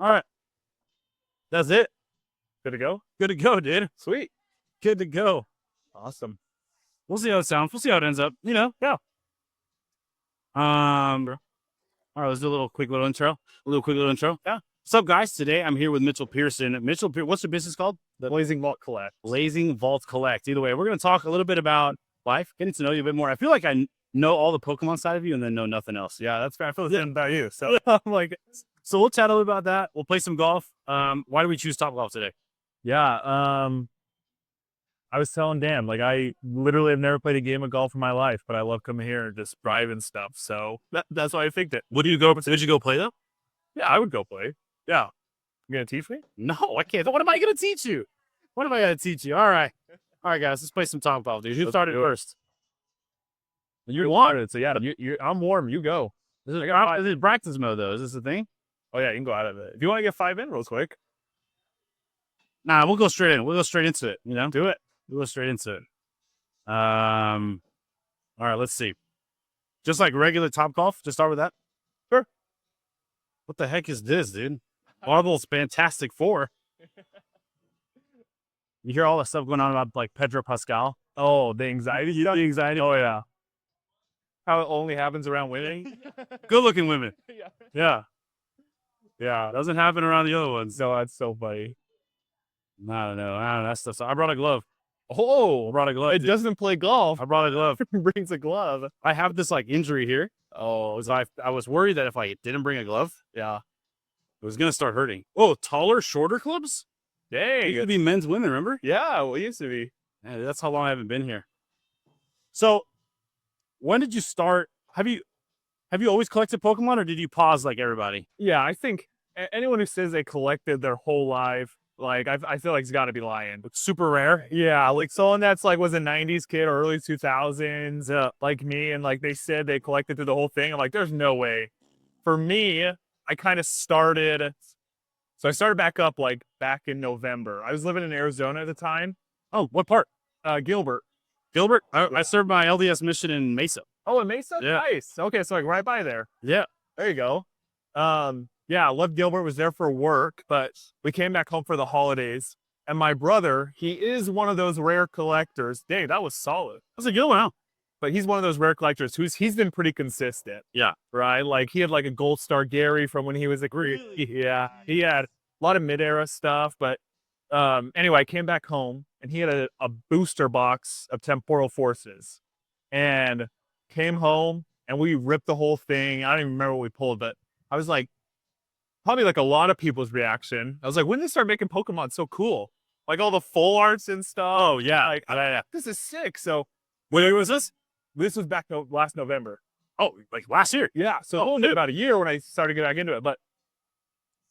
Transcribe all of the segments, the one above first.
All right. That's it. Good to go? Good to go, dude. Sweet. Good to go. Awesome. We'll see how it sounds. We'll see how it ends up. Yeah. All right, let's do a quick little intro. Yeah. What's up, guys? Today I'm here with Mitchell Pearson. What's your business called? The Blazing Vault Collect. Blazing Vault Collect. Either way, we're going to talk a little bit about life, getting to know you a bit more. I feel like I know all the Pokemon side of you and then know nothing else. Yeah, that's fair. I feel the same about you. So I'm like, so we'll chat a little about that. We'll play some golf. Why do we choose Top Golf today? yeah. I was telling Dan, like, I literally have never played a game of golf in my life, but I love coming here and just driving stuff. So that's why I picked it. Did you go play though? Yeah, I would go play. Yeah. You gonna teach me? No, I can't. What am I going to teach you? What am I going to teach you? All right, guys, let's play some Top Golf, dude. Who started first? You wanted, so yeah, I'm warm. You go. This is practice mode though. Is this a thing? Oh yeah, you can go out of it if you want to get 5 in real quick. Nah, we'll go straight in. We'll go straight into it. You know, Do it. we'll go straight into it. All right, let's see. Just like regular Top Golf. Just start with that. Sure. What the heck is this, dude? Marvel's Fantastic Four. You hear all the stuff going on about like Pedro Pascal. Oh, the anxiety. You know the anxiety. Oh yeah. How it only happens around women. Good-looking women. Yeah. Yeah, doesn't happen around the other ones. No, that's so funny. I don't know. That stuff. So I brought a glove. Oh, I brought a glove. it doesn't play golf. I brought a glove. Brings a glove. I have this like injury here. Oh, so I was worried that if I didn't bring a glove, Yeah. it was gonna start hurting. Oh, taller, shorter clubs? It used to Dang. be men's, women. Remember? Yeah, well, it used to be. Yeah, that's how long I haven't been here. So, when did you start? Have you always collected Pokemon, or did you pause like everybody? Yeah, I think anyone who says they collected their whole life, like, I feel like it's got to be lying. It's super rare. Yeah, like someone that's like was a 90s kid or early 2000s, like me, and like they said they collected through the whole thing. I'm like, there's no way. For me, I kind of started. So I started back in November. I was living in Arizona at the time. Oh, what part? Gilbert. Gilbert? I served my LDS mission in Mesa. Oh, in Mesa? Yeah. Nice. Okay, so like right by there. Yeah. There you go. Yeah, I loved Gilbert, was there for work, but we came back home for the holidays. And my brother, he is one of those rare collectors. Dang, that was solid. That's a good one, huh? But he's one of those rare collectors he's been pretty consistent. Yeah. Right? Like he had like a Gold Star Gary from when he was a Yeah. He had a lot of mid-era stuff. But anyway, I came back home and he had a booster box of Temporal Forces. And came home and we ripped the whole thing. I don't even remember what we pulled, but I was like, probably like a lot of people's reaction. I was like, when did they start making Pokemon so cool? Like all the full arts and stuff. Oh, yeah. Like, this is sick. So When was this? this was back last November. Oh, like last year. Yeah. So about a year when I started getting back into it. But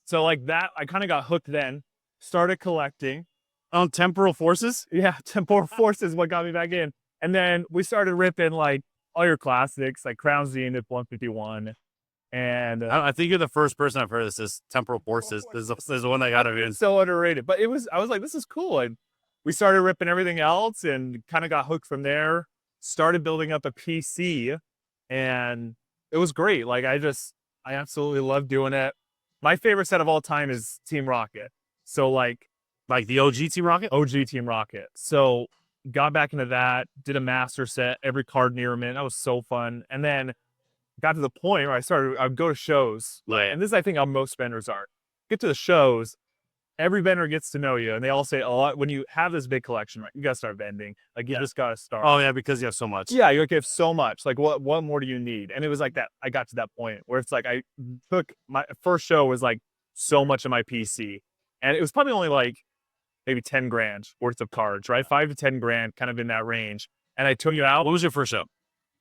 so like that, I kind of got hooked then, started collecting. On Temporal Forces? Yeah. Temporal Forces what got me back in. And then we started ripping like all your classics, like Crown Zenith 151. And I think you're the first person I've heard this is Temporal Forces. This is the one that got it in. So underrated. But I was like, this is cool. And we started ripping everything else and kind of got hooked from there. Started building up a PC and it was great. Like I absolutely love doing it. My favorite set of all time is Team Rocket. So like the OG Team Rocket? OG Team Rocket. So got back into that, did a master set, every card near mint. That was so fun. And then got to the point where I would go to shows. Right. And this is, I think, how most vendors are. Get to the shows, every vendor gets to know you. And they all say, oh, when you have this big collection, right, you got to start vending. Like, you just got to start. Oh, yeah, because you have so much. Yeah, you have so much. Like, what more do you need? And it was like that. I got to that point where it's like I took my first show was like so much of my PC. And it was probably only like maybe 10 grand worth of cards, right? 5 to 10 grand, kind of in that range. And I took it out. What was your first show?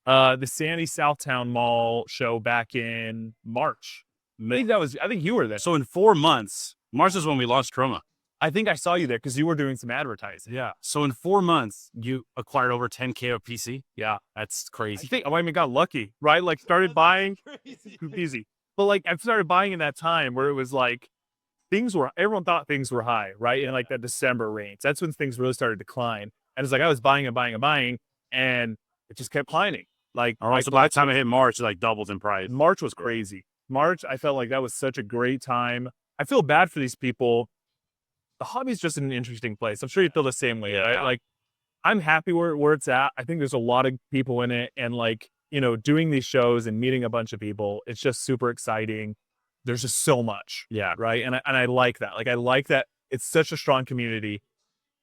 The Sandy Southtown Mall show back in March. I think you were there. So in 4 months, March is when we launched Chroma. I think I saw you there because you were doing some advertising. Yeah. So in 4 months, you acquired over 10K of PC. Yeah. That's I crazy. think I got lucky, right? Like started buying easy. But like I started buying in that time where it was like everyone thought things were high, right? In like that December range. That's when things really started to decline. And it's like I was buying and buying and buying and it just kept climbing. Like, so by the time I hit March, it like doubled in price. March was crazy. March, I felt like that was such a great time. I feel bad for these people. The hobby's just an interesting place. I'm sure you feel the same way. Right? Like, I'm happy where it's at. I think there's a lot of people in it, and like, doing these shows and meeting a bunch of people, it's just super exciting. There's just so much. Yeah. Right. And I like that. Like, I like that it's such a strong community.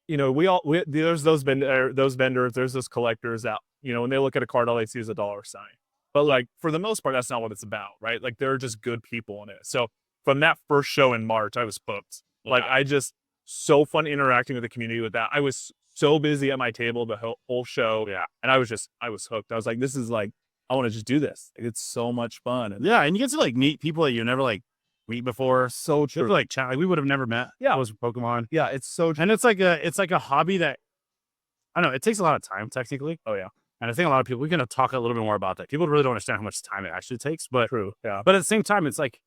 There's those vendors, there's those collectors that, when they look at a card, all they see is a dollar sign. But like, for the most part, that's not what it's about, right? Like, there are just good people in it. So from that first show in March, I was hooked. Like, so fun interacting with the community with that. I was so busy at my table the whole show. Yeah. And I was hooked. I was like, this is like, I want to just do this. Like, it's so much fun. And Yeah. And you get to like meet people that you never like meet before. so true. Like chat. Like, we would have never met. Yeah. It was Pokemon. Yeah. It's so true. And it's like a hobby that, I don't know, it takes a lot of time technically. Oh yeah. And I think a lot of people, we're going to talk a little bit more about that. People really don't understand how much time it actually takes, but True. Yeah. But at the same time, it's like,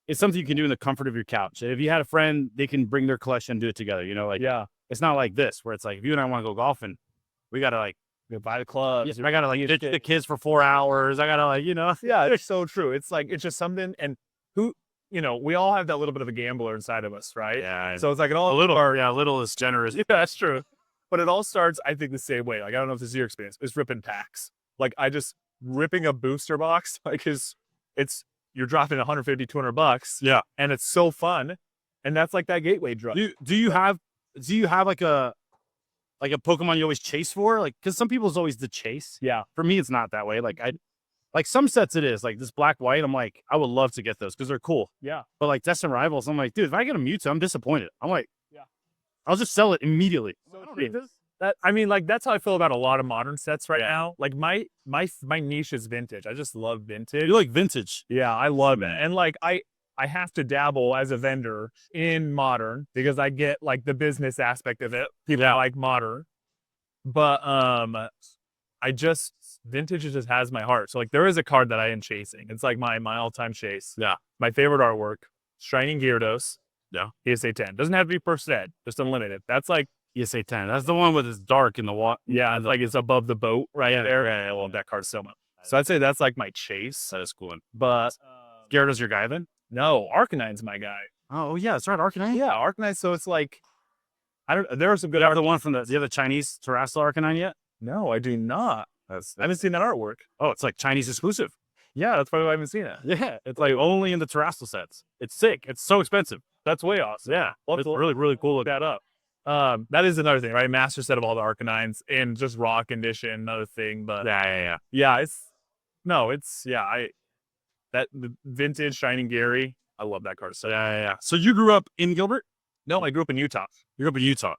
it's something you can do in the comfort of your couch. If you had a friend, they can bring their collection and do it together. Like, yeah. It's not like this where it's like, if you and I want to go golfing, we got to like, buy the clubs. I got to like ditch the kids for 4 hours. I got to like, Yeah, it's so true. It's like, it's just something, and we all have that little bit of a gambler inside of us, right? Yeah. So it's like, a little is generous. Yeah, that's true. But it all starts, I think, the same way. Like, I don't know if this is your experience. It's ripping packs. Like, ripping a booster box, like, you're dropping $150-$200. Yeah. And it's so fun. And that's like that gateway drug. Do you have like a Pokemon you always chase for? Like, because some people's always the chase. Yeah. For me, it's not that way. Like some sets it is. Like this black white, I'm like, I would love to get those because they're cool. Yeah. But like Destined Rivals, I'm like, dude, if I get a Mewtwo, I'm disappointed. I'm like, yeah, I'll just sell it immediately. So that's how I feel about a lot of modern sets right now. Like, my niche is vintage. I just love vintage. You like vintage? Yeah, I love it. And like, I have to dabble as a vendor in modern because I get like the business aspect of it. People like modern, but vintage just has my heart. So like, there is a card that I am chasing. It's like my all-time chase. Yeah. My favorite artwork, Shining Gyarados. Yeah. ESA 10. Doesn't have to be first ed, just unlimited. That's like ESA 10. That's the one with it's dark in the water. Yeah, it's like it's above the boat right there. Yeah, I love that card so much. So I'd say that's like my chase. That is cool. But Gyarados your guy then? No, Arcanine's my guy. Oh yeah, that's right, Arcanine. Yeah, Arcanine. So it's like, there are some good. The one from the other Chinese Terrestrial Arcanine yet? No, I do not. I haven't seen that artwork. Oh, it's like Chinese exclusive. Yeah, that's probably why I haven't seen it. Yeah, it's like only in the Terrestrial sets. It's sick. It's so expensive. That's way awesome. Yeah, it's really, really cool. Look that up. That is another thing, right? Master set of all the Arcanines in just raw condition, another thing. But yeah. That the vintage Shining Gary. I love that card set. Yeah. So you grew up in Gilbert? No, I grew up in Utah. You grew up in Utah.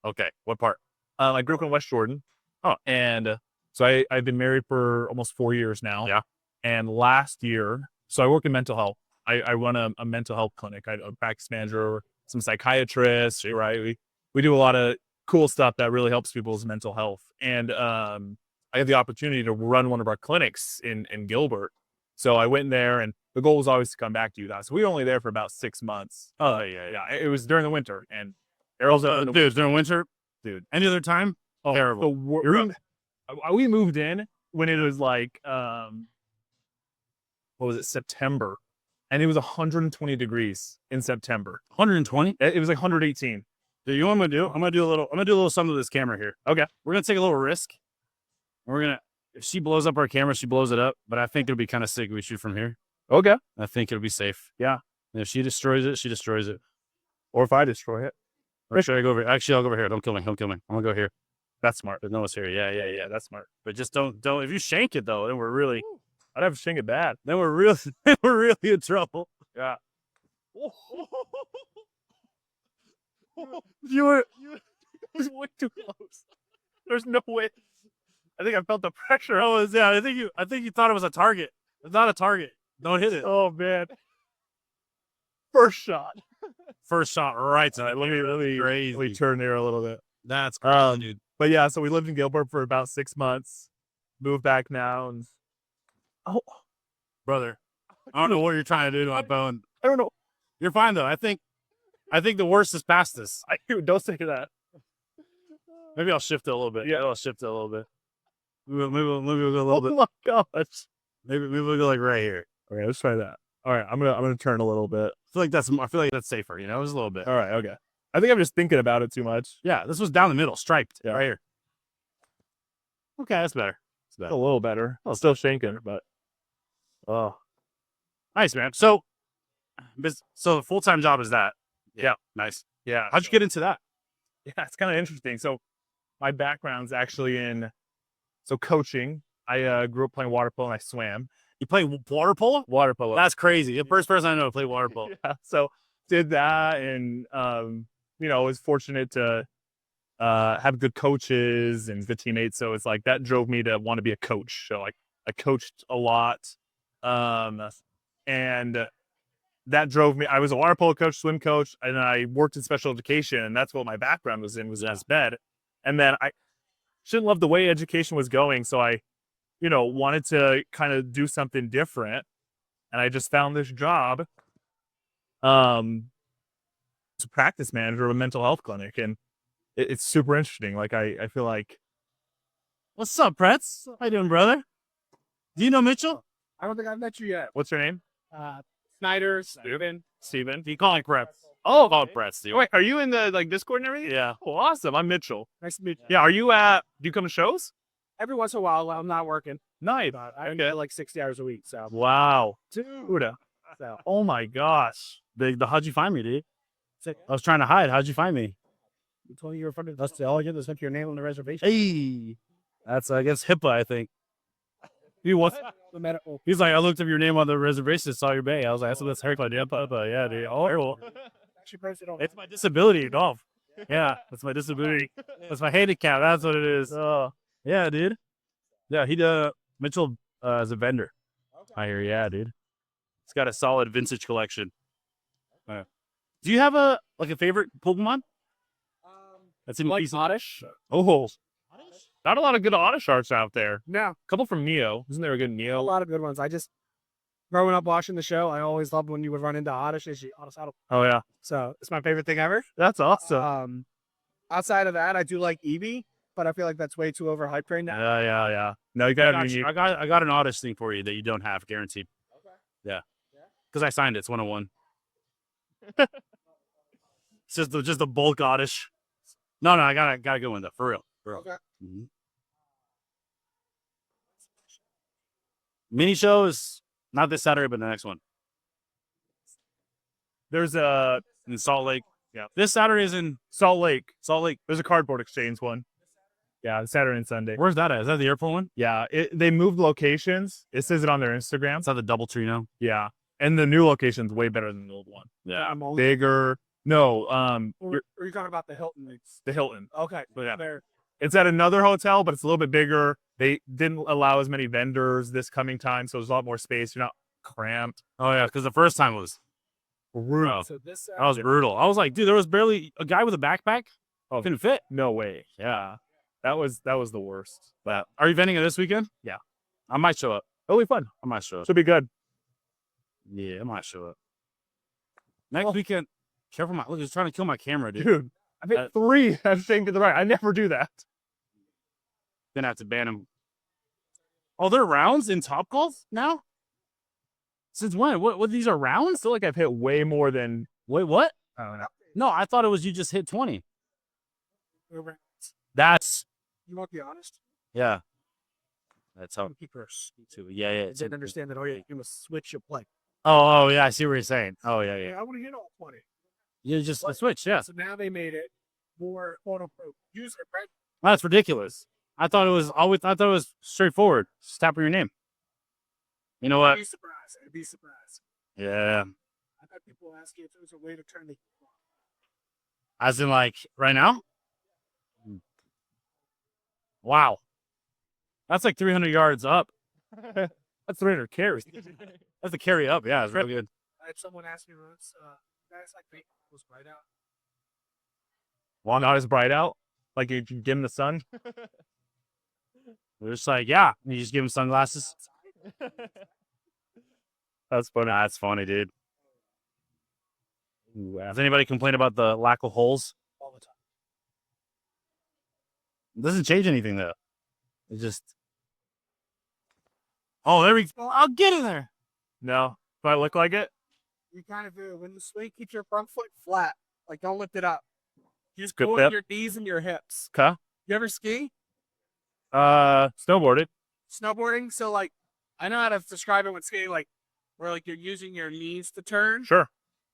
Okay. What part? I grew up in West Jordan. Oh, and so I've been married for almost 4 years now. Yeah. And last year, so I work in mental health. I run a mental health clinic. I'm a practice manager, some psychiatrists, right? We do a lot of cool stuff that really helps people's mental health. And I had the opportunity to run one of our clinics in Gilbert. So I went in there, and the goal was always to come back to Utah. So we were only there for about 6 months. Oh, yeah. It was during the winter, and Errol's during winter, dude. Any other time? Oh, terrible. We moved in when it was like, what was it, September, and it was 120 degrees in September. 120? It was like 118. Dude, you know what I'm gonna do? I'm gonna do a little something to this camera here. Okay, we're gonna take a little risk. If she blows up our camera, she blows it up. But I think it'll be kind of sick if we shoot from here. Okay. I think it'll be safe. Yeah. And if she destroys it, she destroys it. Or if I destroy it. Or should I go over here? Actually, I'll go over here. Don't kill me. I'm gonna go here. That's smart. There's no one's here. Yeah. That's smart. But just don't. If you shank it though, then we're really. I'd have to shank it bad. Then we're really in trouble. Yeah. You were way too close. There's no way. I think I felt the pressure. I think you thought it was a target. It's not a target. Don't hit it. Oh man. First shot right tonight. Let me turn there a little bit. That's cool, dude. But yeah, so we lived in Gilbert for about 6 months. Moved back now, and brother, I don't know what you're trying to do to my bone. I don't know. You're fine though. I think the worst is past us. Don't say that. Maybe I'll shift it a little bit. Yeah, I'll shift it a little bit. Maybe we'll go a little bit. Oh my gosh. Maybe we'll go like right here. Okay, let's try that. All right, I'm gonna turn a little bit. I feel like that's safer, you know, just a little bit. All right, okay. I think I'm just thinking about it too much. Yeah, this was down the middle, striped, Yeah. right here. Okay, that's better. It's It's better. a little better. I'm still shaking, but oh, Nice, man. So the full-time job is that. Yeah. Nice. yeah. How'd you get into that? Yeah, it's kind of interesting. So my background's actually in coaching. I grew up playing water polo and I swam. You play water polo? Water polo. That's crazy. The first person I know to play water polo. Yeah, so did that and was fortunate to have good coaches and good teammates. So it's like that drove me to want to be a coach. So like I coached a lot. And that drove me. I was a water polo coach, swim coach, and I worked in special education, and that's what my background was in SBED. And then I shouldn't love the way education was going, so I, wanted to kind of do something different, and I just found this job, as a practice manager of a mental health clinic, and it's super interesting. Like I feel like, What's up, Pretz? How you doing, brother? Do you know Mitchell? I don't think I've met you yet. what's your name? Snyder, Steven. Steven. You call him Pretz. Oh, Call him Pretz, dude. wait, are you in the Discord and everything? Yeah. Oh, awesome. I'm Mitchell. Nice to meet you. Yeah, are you do you come to shows? Every once in a while, I'm not working, Nice. but I get like 60 hours a week. So, Wow. dude. So, Oh my gosh. How'd you find me, dude? Sick. I was trying to hide. How'd you find me? you told me you were from that's all I get is your name on the reservation. Hey. That's against HIPAA, I think. He was. The medical. He's like, I looked up your name on the reservation, saw your bay. I was like, that's haircut, yeah, Papa. Yeah, dude. Oh, well. Actually, posted on. It's my disability, Dolph. Yeah, that's my disability. That's my handicap. That's what it is. Yeah, dude. Yeah, Mitchell is a vendor. I hear, yeah, dude. He's got a solid vintage collection. Do you have a favorite Pokemon? That's in Like Oddish? Oh. Not a lot of good Oddish arts out there. No, A couple from Neo. Isn't there a good a Neo? lot of good ones. I just growing up watching the show, I always loved when you would run into Oddish. Oh yeah. So it's my favorite thing ever. That's awesome. Outside of that, I do like Eevee, but I feel like that's way too overhyped right now. Yeah. No, you I gotta got, be you. I got an Oddish thing for you that you don't have, guaranteed. Okay. Yeah. Because I signed it. It's 101. It's just the bulk Oddish. No, I got a good one though, for real. Okay. Mhm. Mini show is not this Saturday, but the next one There's in Salt Lake. Yeah. This Saturday is in Salt Lake. Salt Lake. There's a cardboard exchange one. Yeah, Saturday and Sunday. Where's that at? Is that the airport one? Yeah, they moved locations. It says it on their Instagram. Is that the DoubleTree now? Yeah, and the new location's way better than the old one. Yeah. I'm only. Bigger. No, Or are you talking about the Hilton? the Hilton. Okay. But yeah. There. It's at another hotel, but it's a little bit bigger. They didn't allow as many vendors this coming time, so there's a lot more space. You're not cramped. Oh yeah, because the first time was brutal. So this. That was brutal. I was like, dude, there was barely a guy with a backpack. Oh. Couldn't fit. No way. Yeah, that was the worst. But are you vending it this weekend? Yeah. I might show up. It'll be fun. I might show up. Should be good. Yeah, I might show up. Next weekend. Careful, look, he's trying to kill my camera, dude. Dude, I've hit 3 at staying to the right. I never do that. Gonna have to ban him. Oh, they're rounds in Top Golf now? Since when? What these are I rounds? feel like I've hit way more than. Wait, what? I don't know. No, I thought it was you just hit 20. Over. That's You want to be honest? yeah. That's how Keepers. yeah. I didn't understand that. Oh yeah, you must switch your play. Oh yeah, I see what you're saying. Oh yeah. Yeah, I want to hit all 20. You just switch, yeah. So now they made it more quote unquote user friendly. That's ridiculous. I thought it was straightforward. Just tap on your name. You know what? I'd be surprised. I'd be surprised. Yeah. I thought people ask you if there was a way to turn the. As in like right now? Wow. That's like 300 yards up. That's 300 carries. That's a carry up. Yeah, it's real good. I had someone ask me once, guys like me was right out. Well, not as bright out. Like you dim the sun. They're just like, yeah. And you just give him sunglasses. That's funny. That's funny, dude. Does anybody complain about the lack of holes? All the time. It doesn't change anything though. It just. Oh, there we go. I'll get in there. No. Do I look like it? You kind of do. When you swing, keep your front foot flat. Like, don't lift it up. You just Good go bit. with your knees and your hips. Okay. You ever ski? Snowboarded. Snowboarding? So, like, I know how to describe it with skating, like, where, like, you're using your knees to turn. Sure.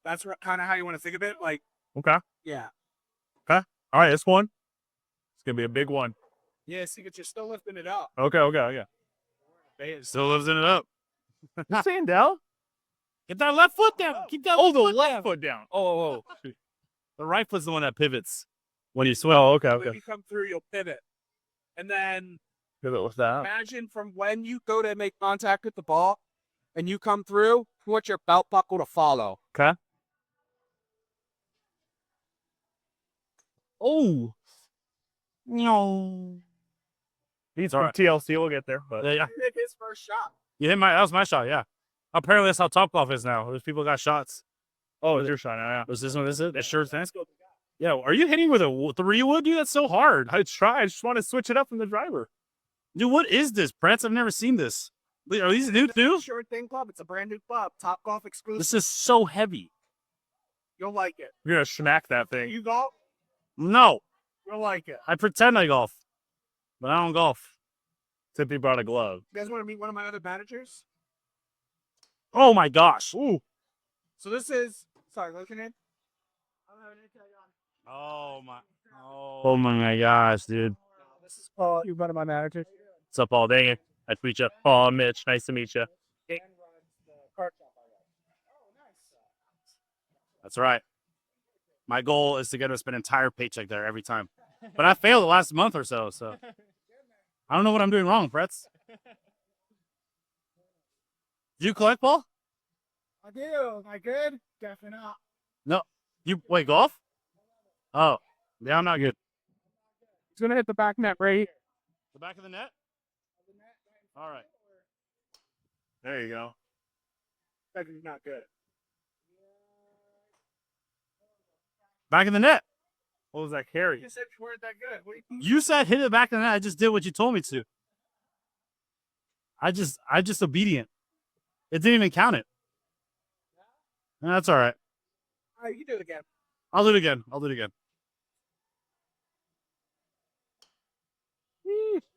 That's kind of how you want to think of it. Like, Okay. yeah. All right, this one. It's gonna be a big one. Yeah, see, you're still lifting it up. Okay. Still lives in it up. You saying down? Get that left foot down. Keep that Oh, the foot left down. foot down. Oh. The right foot's the one that pivots when you swim. Oh, okay. When you come through, you'll pivot. And then Pivot with that. imagine from when you go to make contact with the ball and you come through, you want your belt buckle to follow. Okay. Oh. No. He's all from right. TLC. We'll get there. But Yeah. He hit his first shot. That was my shot, yeah. Apparently that's how Topgolf is now. There's people got shots. oh, it's your shot now. Yeah. Was this one? This is it? That sure thing? Yeah. Are you hitting with a 3-wood, dude? That's so hard. I try. I just want to switch it up from the driver. Dude, what is this, Prince? I've never seen this. Are these new? Short Thing Club. It's a brand new club. Top Golf exclusive. This is so heavy. You'll like it. We're gonna smack that thing. You golf? No. You'll like it. I pretend I golf, but I don't golf. Tippy brought a glove. You guys want to meet one of my other managers? Oh my gosh. Ooh. So this is, sorry, what's your name? Oh my gosh, dude. This is Paul. You're one of my managers. What's up, Paul? Dang it. I tweet you. Oh, Mitch. Nice to meet you. That's right. My goal is to get him to spend an entire paycheck there every time. But I failed the last month or so, I don't know what I'm doing wrong, Fretz. Do you collect, Paul? I do. Am I good? Definitely not. No. You wait, golf? Oh. Yeah, I'm not good. He's going to hit the back net right here. The back of the net? All right. There you go. That's not good. Back of the net. What was that carry? You said you weren't that good. What do you You said hit it back of the net. I just did what you told me to. I just obedient. It didn't even count it. That's all right. All right, you do it again. I'll do it again.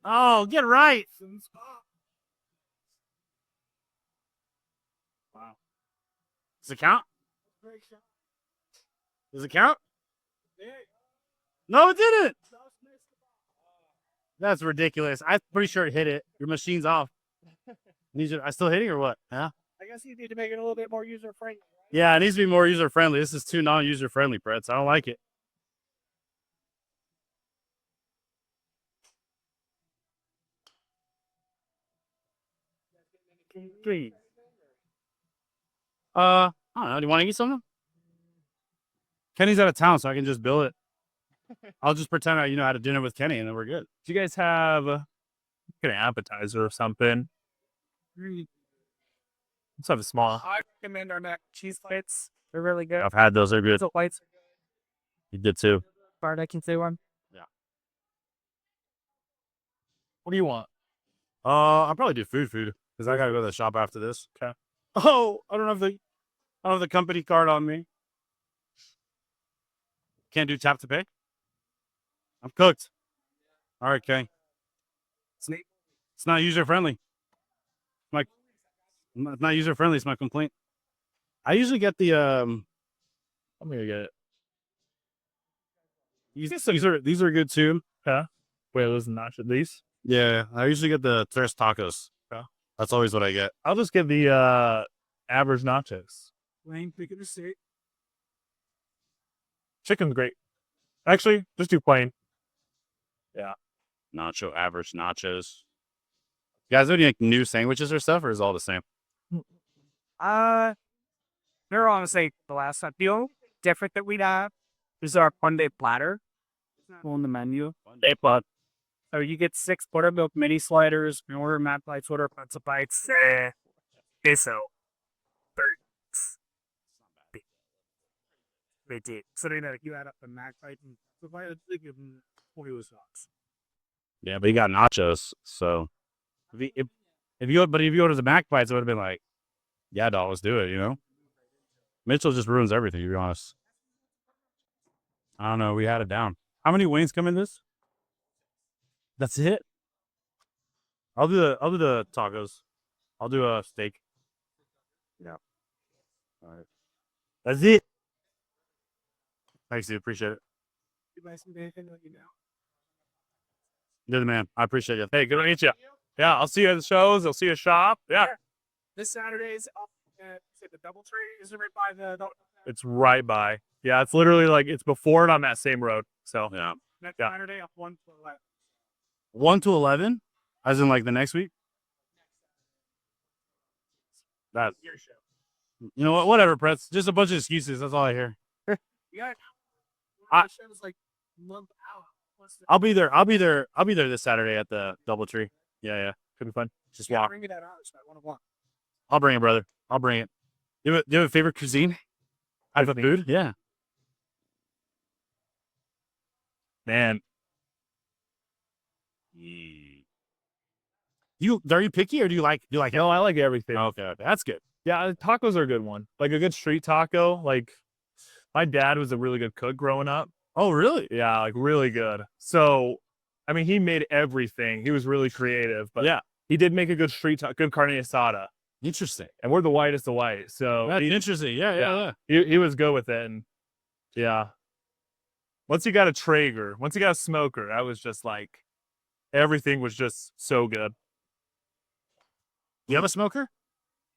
Oh, get right. Wow. Does it count? Great shot. Does it count? Yeah. No, it didn't. That's ridiculous. I'm pretty sure it hit it. Your machine's off. I still hitting or what? Yeah. I guess you need to make it a little bit more user friendly. Yeah, it needs to be more user friendly. This is too non-user friendly, Pretz. I don't like it. I don't know. Do you want to eat something? Kenny's out of town, so I can just bill it. I'll just pretend I, had a dinner with Kenny, and then we're good. Do you guys have an appetizer or something? Let's have a small. I recommend our mac and cheese plates. They're really good. I've had those. They're good. So whites. You did too. Bart, I can say one. What do you want? I'll probably do food because I gotta go to the shop after this. Okay. Oh, I don't have the company card on me. Can't do tap to pay. I'm cooked. All right, Kenny. It's not user friendly. It's not user friendly. It's my complaint. I usually get the I'm gonna get it. These are good too. Yeah. Wait, those nachos. These? Yeah, I usually get the tres tacos. Yeah. That's always what I get. I'll just get the average nachos. Wayne, pick a seat. Chicken's great. Actually, just do plain. Average nachos. You guys, any like new sandwiches or stuff, or is it all the same? They're honestly the last time. The only different that we'd have is our Monday platter on the menu. So you get 6 buttermilk mini sliders. We order Matt Bites, order pizza bites. Peso. They did. So then you add up the Mac Bite and the bite, they give them 40 sauce. Yeah, but you got nachos, so if you order the Mac bites, it would have been like Yeah, dog, let's do it, you know? Mitchell just ruins everything, to be honest. I don't know. We had it down. How many wings come in this? That's it? I'll do the tacos. I'll do a steak. Yeah. All right. That's it. Thanks, dude. Appreciate it. You're the man. I appreciate you. Hey, good to meet you. Yeah, I'll see you at the shows. I'll see you at shop. Yeah. This Saturday's the DoubleTree. Is it right by the? It's right by. Yeah, it's literally like it's before and on that same road. So Yeah. Next Yeah. Saturday, up 1 to 11. 1 to 11? As in like the next week? That. Your show. You know what? Whatever, Pretz. Just a bunch of excuses. That's all I hear. You got. I- The show's like month out. What's the? I'll be there. I'll be there this Saturday at the DoubleTree. Yeah. Could be fun. Just Yeah, walk. bring me that ours. I want to walk. I'll bring it, brother. I'll bring it. Do you have a favorite cuisine? Out of food? Yeah. man, Are you picky or do you like no, I like everything. Okay. That's good. Yeah, tacos are a good one. Like a good street taco. Like my dad was a really good cook growing up. Oh, really? Yeah, like really good. So, I mean, he made everything. He was really creative, but Yeah. he did make a good street taco, good carne asada. Interesting. And we're the whitest of white, so That's interesting. Yeah. he was good with it. And yeah, once he got a Traeger, once he got a smoker, that was just like everything was just so good. You have a smoker?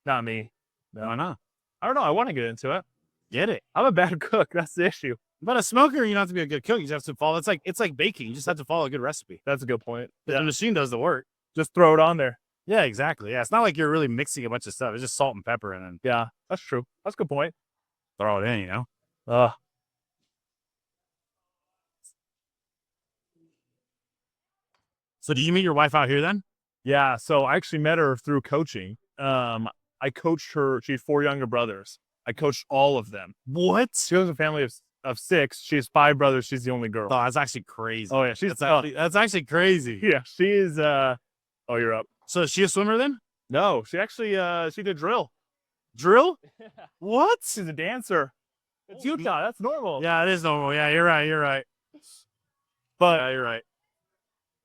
Not me. Why not? I don't know. I want to get into it. Get it. I'm a bad cook. That's the issue. But a smoker, you don't have to be a good cook. You just have to follow. It's like baking. You just have to follow a good recipe. That's a good point. The machine does the work. Just throw it on there. Yeah, exactly. Yeah, it's not like you're really mixing a bunch of stuff. It's just salt and pepper and then Yeah, that's true. That's a good point. throw it in, you know? So do you meet your wife out here then? Yeah, so I actually met her through coaching. I coached her. She had 4 younger brothers. I coached all of them. What? She has a family of 6. She has 5 brothers. She's the only girl. Oh, that's actually crazy. Oh yeah, That's actually crazy. yeah, she is. Oh, you're up. So is she a swimmer then? No, she actually she did drill. Drill? What? She's a dancer. It's Utah. That's normal. Yeah, it is normal. Yeah, you're right. But Yeah, you're right.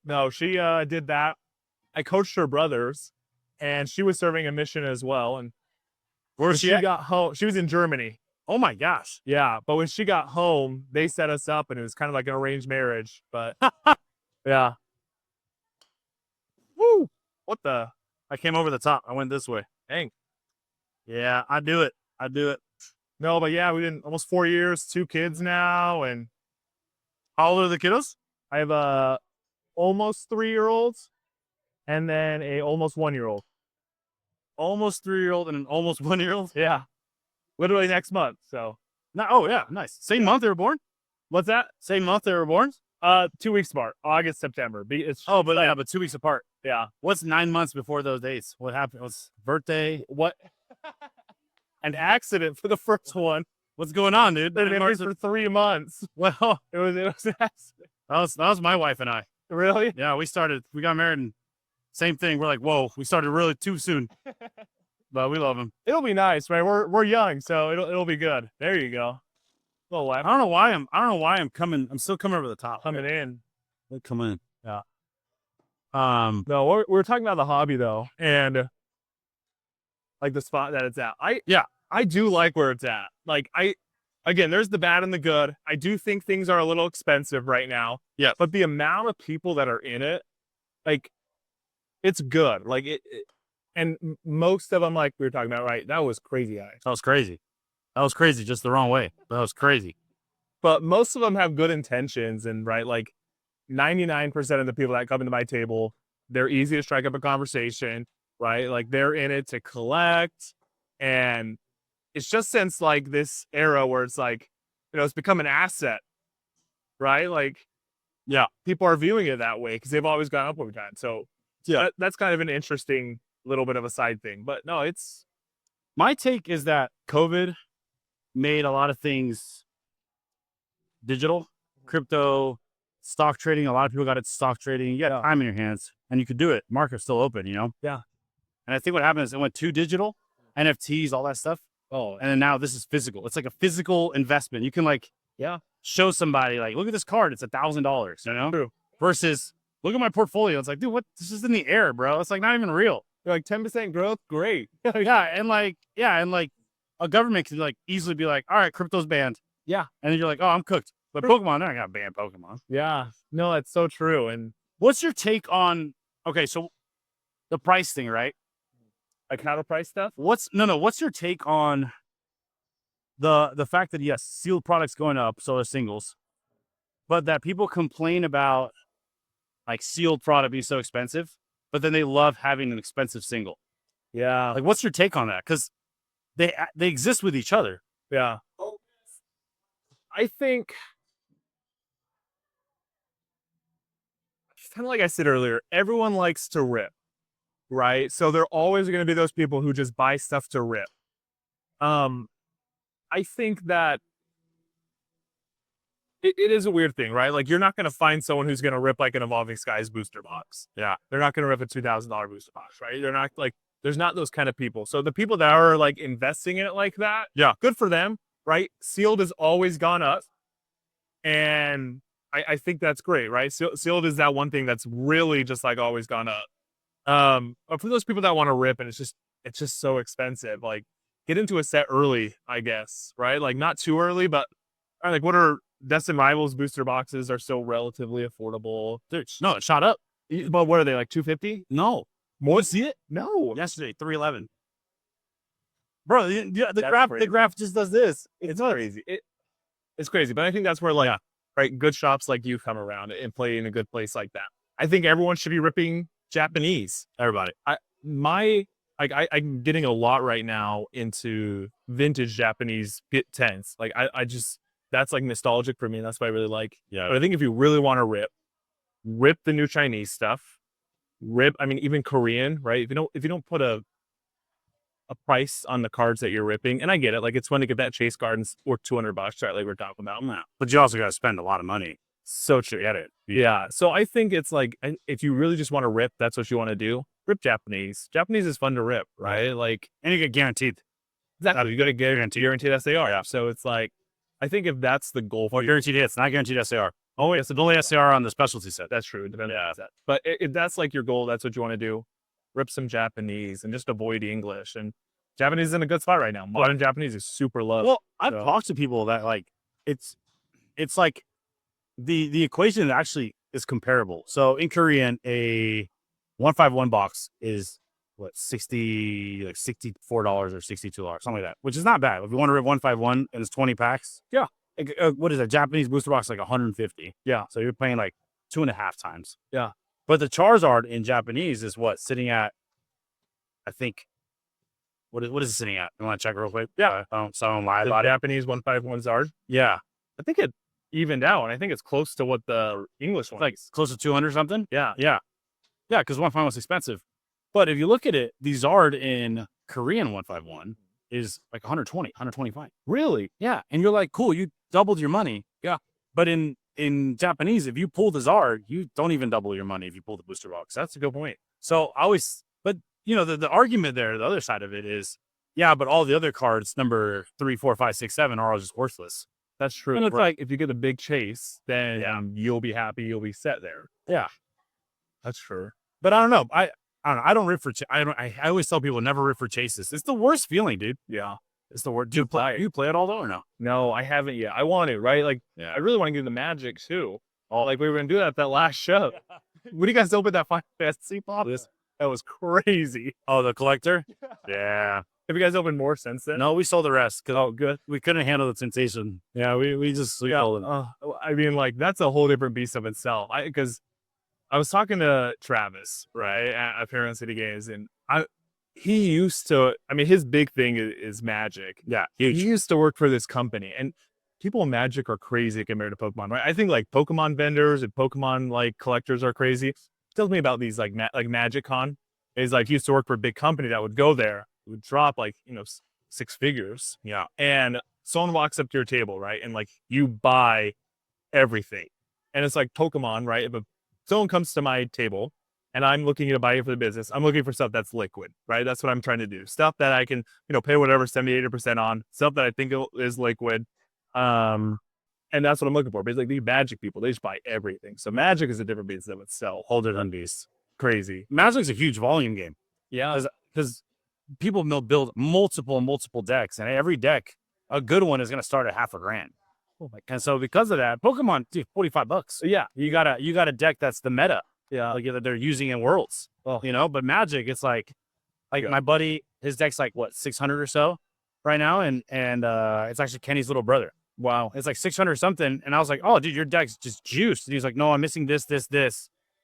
no, she did that. I coached her brothers, and she was serving a mission as well. And Where when was she she at? got home, she was in Germany. Oh my gosh. Yeah, but when she got home, they set us up, and it was kind of like an arranged marriage. But yeah. Woo! What the? I came over the top. I went this way. Dang. Yeah, I do it. No, but yeah, we did almost 4 years, 2 kids now, and How old are the kiddos? I have a almost 3-year-old, and then a almost 1-year-old. Almost 3-year-old and an almost 1-year-old. Yeah, literally next month. So Oh yeah, nice. Same month they were born. what's that? Same month they were born. 2 weeks apart, August, September. It's Oh, but 2 weeks apart. yeah. What's 9 months before those dates? What happened? What's birthday? What? An accident for the first one. What's going on, dude? They've been married for 3 months. Well, It was an accident. that was my wife and I. Really? Yeah, we got married and same thing. We're like, whoa, we started really too soon. But we love him. It'll be nice, right? We're young, so it'll be good. There you go. Little I laugh don't know why I'm coming. I'm still coming over the top. coming in. Come in. Yeah. No, We're talking about the hobby though, and like the spot that it's at. I do like where it's at. Like again, there's the bad and the good. I do think things are a little expensive right now. Yeah. But the amount of people that are in it, like, it's good. Like and most of them, like we were talking about, right? That was crazy eyes. That was crazy. That was crazy, just the wrong way. That was crazy. But most of them have good intentions, and right, like 99% of the people that come into my table, they're easy to strike up a conversation, right? Like they're in it to collect, and it's just since like this era where it's like, it's become an asset, right? Like, Yeah. people are viewing it that way because they've always gone up over time. So Yeah. that's kind of an interesting little bit of a side thing. But no, it's My take is that COVID made a lot of things digital, crypto, stock trading. A lot of people got into stock trading. You got Yeah. time in your hands and you could do it. Market's still open, you know? Yeah. And I think what happened is it went too digital NFTs, all that stuff. Oh, And then now this is physical. It's like a physical investment. You can like show somebody like, look at this card. It's $1,000. You know, true. versus look at my portfolio. It's like, dude, what? This is in the air, bro. It's like not even real. You're like 10% growth, great. and like a government can like easily be like, all right, crypto's banned. Yeah. And then you're like, oh, I'm cooked. But Pokemon, they're not gonna ban Pokemon. Yeah, no, that's so true. And What's your take on? Okay, so the price thing, right? like how to price stuff. What's your take on the fact that yes, sealed products going up, so are singles, but that people complain about like sealed product being so expensive, but then they love having an expensive single. Yeah, Like, what's your take on that? Because they exist with each other. yeah. I think kind of like I said earlier, everyone likes to rip, right? So there are always going to be those people who just buy stuff to rip. I think that it is a weird thing, right? Like you're not going to find someone who's going to rip like an Evolving Skies booster box. Yeah. They're not going to rip a $2,000 booster box, right? They're not like, there's not those kind of people. So the people that are like investing in it like that, Yeah. good for them, right? Sealed has always gone up. And I think that's great, right? Sealed is that one thing that's really just like always gone up. But for those people that want to rip and it's just so expensive, like get into a set early, I guess, right? Like not too early, but like what are Destin Rivals booster boxes are still relatively affordable. Dude, no, it shot up. But what are they, like $250? No. More? See it? No. Yesterday, 311. Bro, the That's graph crazy. the graph just does this. It's crazy. It's crazy, but I think that's where like right, good shops like you come around and play in a good place like that. I think everyone should be ripping Japanese. Everybody. I'm getting a lot right now into vintage Japanese Pit 10s. Like I just that's like nostalgic for me. And that's what I really like. Yeah. But I think if you really want to rip the new Chinese stuff. I mean, even Korean, right? If you don't put a price on the cards that you're ripping, and I get it, like it's fun to get that chase card worth $200, right? Like we're talking about. No. But you also got to spend a lot of money. So true. Get it. Yeah. So I think it's like if you really just want to rip, that's what you want to do. Rip Japanese. Japanese is fun to rip, right? Like, and you get guaranteed. Exactly. You got to guaranteed SAR. Yeah. So it's like, I think if that's the goal for you, guaranteed hits, not guaranteed SAR. Oh, yes, it's only SAR on the specialty set. That's true. Depends on the set. But if that's like your goal, that's what you want to do. Rip some Japanese and just avoid English. And Japanese is in a good spot right now. Modern Japanese is super low. Well, I've talked to people that like it's like the equation actually is comparable. So in Korean, a 151 box is what $64 or $62, something like that, which is not bad. If you want to rip 151 and it's 20 packs, yeah. What is a Japanese booster box like 150? Yeah. So you're paying like 2.5 times. Yeah. But the Charizard in Japanese is what, sitting at, I think, what is it sitting at? You want to check real quick? Yeah. So I don't lie about it. Japanese 151 Zard. Yeah. I think it evened out, and I think it's close to what the English one like is. Close to 200 something? Yeah. Yeah. Yeah, because 151 was expensive. But if you look at it, the Zard in Korean 151 is like 120, 125. Really? Yeah. And you're like, cool, you doubled your money. Yeah. But in Japanese, if you pull the Zard, you don't even double your money if you pull the booster box. That's a good point. So but you know, the argument there, the other side of it is, yeah, but all the other cards, number 3, 4, 5, 6, 7, are all just worthless. That's true. And it's like if you get a big chase, then you'll be happy, you'll be set there. Yeah. That's true. But I don't know. I don't know. I don't rip for. I always tell people never rip for chases. It's the worst feeling, dude. Yeah. It's the worst. Do you play it all though or no? No, I haven't yet. I want to, right? Like, I really want to get into Magic too. Oh, like we were gonna do that at that last show. When you guys opened that Final Fantasy pop, that was crazy. Oh, the collector? Yeah. Have you guys opened more since then? No, we sold the rest. Oh, good. We couldn't handle the sensation. Yeah, we sold it. I mean, like that's a whole different beast of itself. Because I was talking to Travis, right, at Parent City Games, and he used to. I mean, his big thing is Magic. Yeah, huge. He used to work for this company, and people in Magic are crazy compared to Pokemon, right? I think like Pokemon vendors and Pokemon like collectors are crazy. Tells me about these like Magic Con. Is like he used to work for a big company that would go there, would drop like 6 figures. Yeah, and someone walks up to your table, right, and like you buy everything, and it's like Pokemon, right? If someone comes to my table and I'm looking to buy it for the business, I'm looking for stuff that's liquid, right? That's what I'm trying to do. Stuff that I can, pay whatever 70, 80% on, stuff that I think is liquid. And that's what I'm looking for. But it's like these Magic people, they just buy everything. So Magic is a different beast than itself. Whole different beast. Crazy. Magic's a huge volume game. Yeah. Because people build multiple decks, and every deck, a good one is going to start at $500,000. Oh my God. And so because of that, Pokemon, dude, $45. Yeah. You got a deck that's the meta. Yeah. Like that they're using in Worlds. Oh. But Magic, it's like Yeah. my buddy, his deck's like what, 600 or so right now, and it's actually Kenny's little brother. Wow. It's like 600 something, and I was like, oh, dude, your deck's just juiced. And he's like, no, I'm missing this.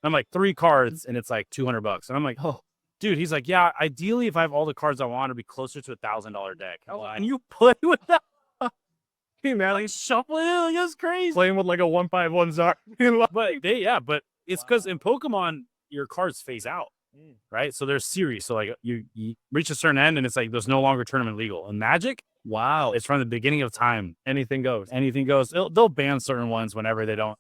I'm like 3 cards, and it's like $200. And I'm like, oh, dude. He's like, yeah. Ideally, if I have all the cards I want, it'd be closer to $1,000 deck. Oh, And you play with that. Hey man, Like shuffling, like, it's crazy. playing with like a 1/5 Zard. But it's because in Pokemon your cards phase out, right? So there's series. So like you reach a certain end, and it's like there's no longer tournament legal. In Magic, Wow. it's from the beginning of time. Anything goes. Anything goes. They'll ban certain ones whenever they don't.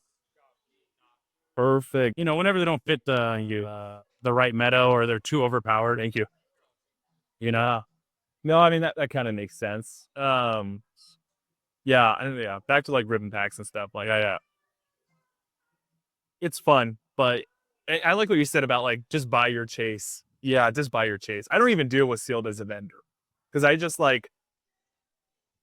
Perfect. Whenever they don't fit the right meta, or they're too overpowered. Thank you. Yeah. No, I mean that kind of makes sense. Yeah. Back to like ribbon packs and stuff. Like, it's fun, but I like what you said about like just buy your chase. Yeah, just buy your chase. I don't even deal with sealed as a vendor because I just like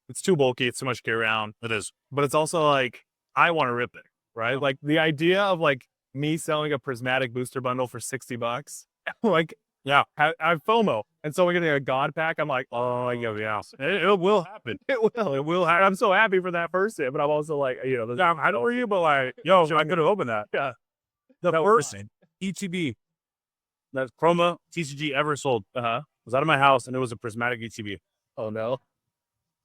it's too bulky. It's too much to carry around. It is. But it's also like I want to rip it, right? Like the idea of like me selling a prismatic booster bundle for $60, like Yeah. I have FOMO, and so we're getting a God pack. I'm like, oh yeah. It will happen. It will happen. I'm so happy for that person, but I'm also like, I don't you, but like, yo, I could have opened that. Yeah. The That first was- ETB that Chroma TCG ever sold was out of my house, and it was a prismatic ETB. Oh no.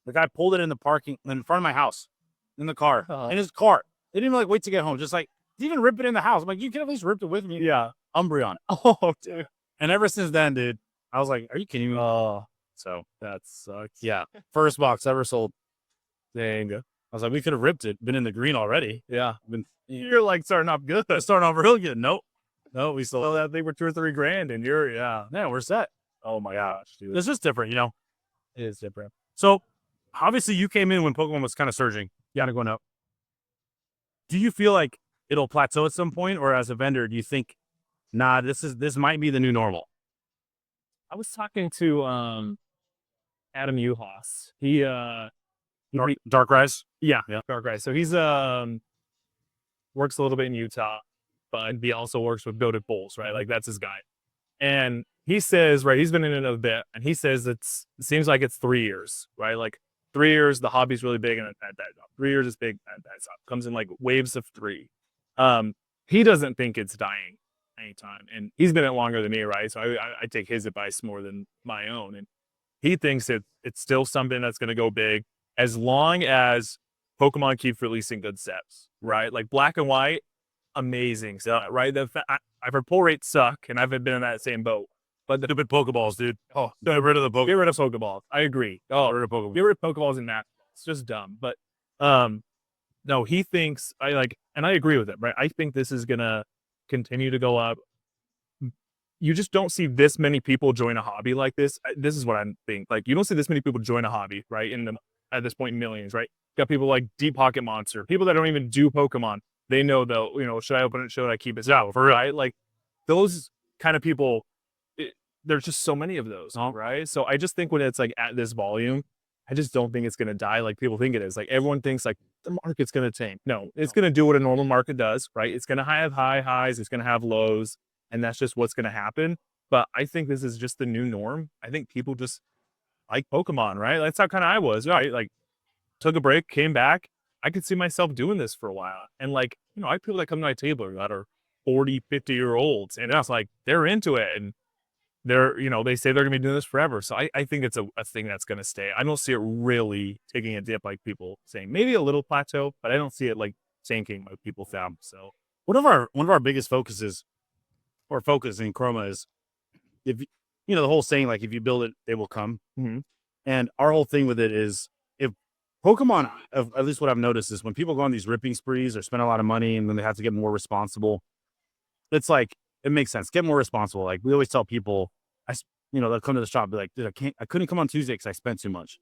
The guy pulled it in the parking in front of my house, in the car, Uh-huh. in his car. They didn't even like wait to get home. Just like, didn't even rip it in the house. I'm like, you can at least rip it with me. Yeah. Umbreon. Oh, dude. And ever since then, dude, I was like, are you kidding me? Oh, So that sucks. yeah, first box ever sold. Dang. I was like, we could have ripped it, been in the green already. Yeah. Been You're like starting off good. starting off real good. Nope. No, we So still. that they were $2 or $3 grand, and you're Yeah, we're set. Oh my gosh, dude. It's just different, It is different. So obviously you came in when Pokemon was kind of surging, kind of going up. Do you feel like it'll plateau at some point, or as a vendor, do you think, nah, this might be the new normal? I was talking to Adam Uhas. He Dark Rise? yeah, Yeah. Dark Rise. So he's works a little bit in Utah, but he also works with Goated Bulls, right? Like that's his guy. And he says, right, he's been in it a bit, and he says it seems like it's 3 years, right? Like 3 years, the hobby's really big, and that 3 years is big, and that comes in like waves of 3. He doesn't think it's dying anytime, and he's been in it longer than me, right? So I take his advice more than my own, and he thinks it's still something that's going to go big as long as Pokemon keep releasing good sets, right? Like Black and White, amazing set, right? I've heard pull rates suck, and I've been in that same boat. But the Stupid Pokeballs, dude. oh, Get rid of the get Pokemon. rid of Pokeballs. I agree. Oh, Get rid of Pokeballs. get rid of Pokeballs and that. It's just dumb. But no, he thinks and I agree with it, right? I think this is gonna continue to go up. You just don't see this many people join a hobby like this. This is what I think. Like, you don't see this many people join a hobby, right? At this point, millions, right? You got people like Deep Pocket Monster, people that don't even do Pokemon. They know though, should I open it? Should I keep it? Yeah, for real. Right? Like those kind of people. There's just so many of those, right? So I just think when it's like at this volume, I just don't think it's going to die like people think it is. Like everyone thinks like the market's going to tank. No, it's going to do what a normal market does, right? It's going to have high highs, it's going to have lows, and that's just what's going to happen. But I think this is just the new norm. I think people just like Pokemon, right? That's how kind of I was, right? Like took a break, came back. I could see myself doing this for a while. And like, I have people that come to my table that are 40, 50-year-olds, and it's like they're into it, and they say they're gonna be doing this forever. So I think it's a thing that's gonna stay. I don't see it really taking a dip like people saying. Maybe a little plateau, but I don't see it like sinking like people found. So One of our biggest focuses, or focus in Chroma, is if the whole saying, like, if you build it, they will come. Mhm. And our whole thing with it is, if Pokemon, at least what I've noticed is when people go on these ripping sprees or spend a lot of money and then they have to get more responsible, it's like it makes sense. Get more responsible. Like we always tell people, they'll come to the shop, be like, dude, I couldn't come on Tuesday because I spent too much.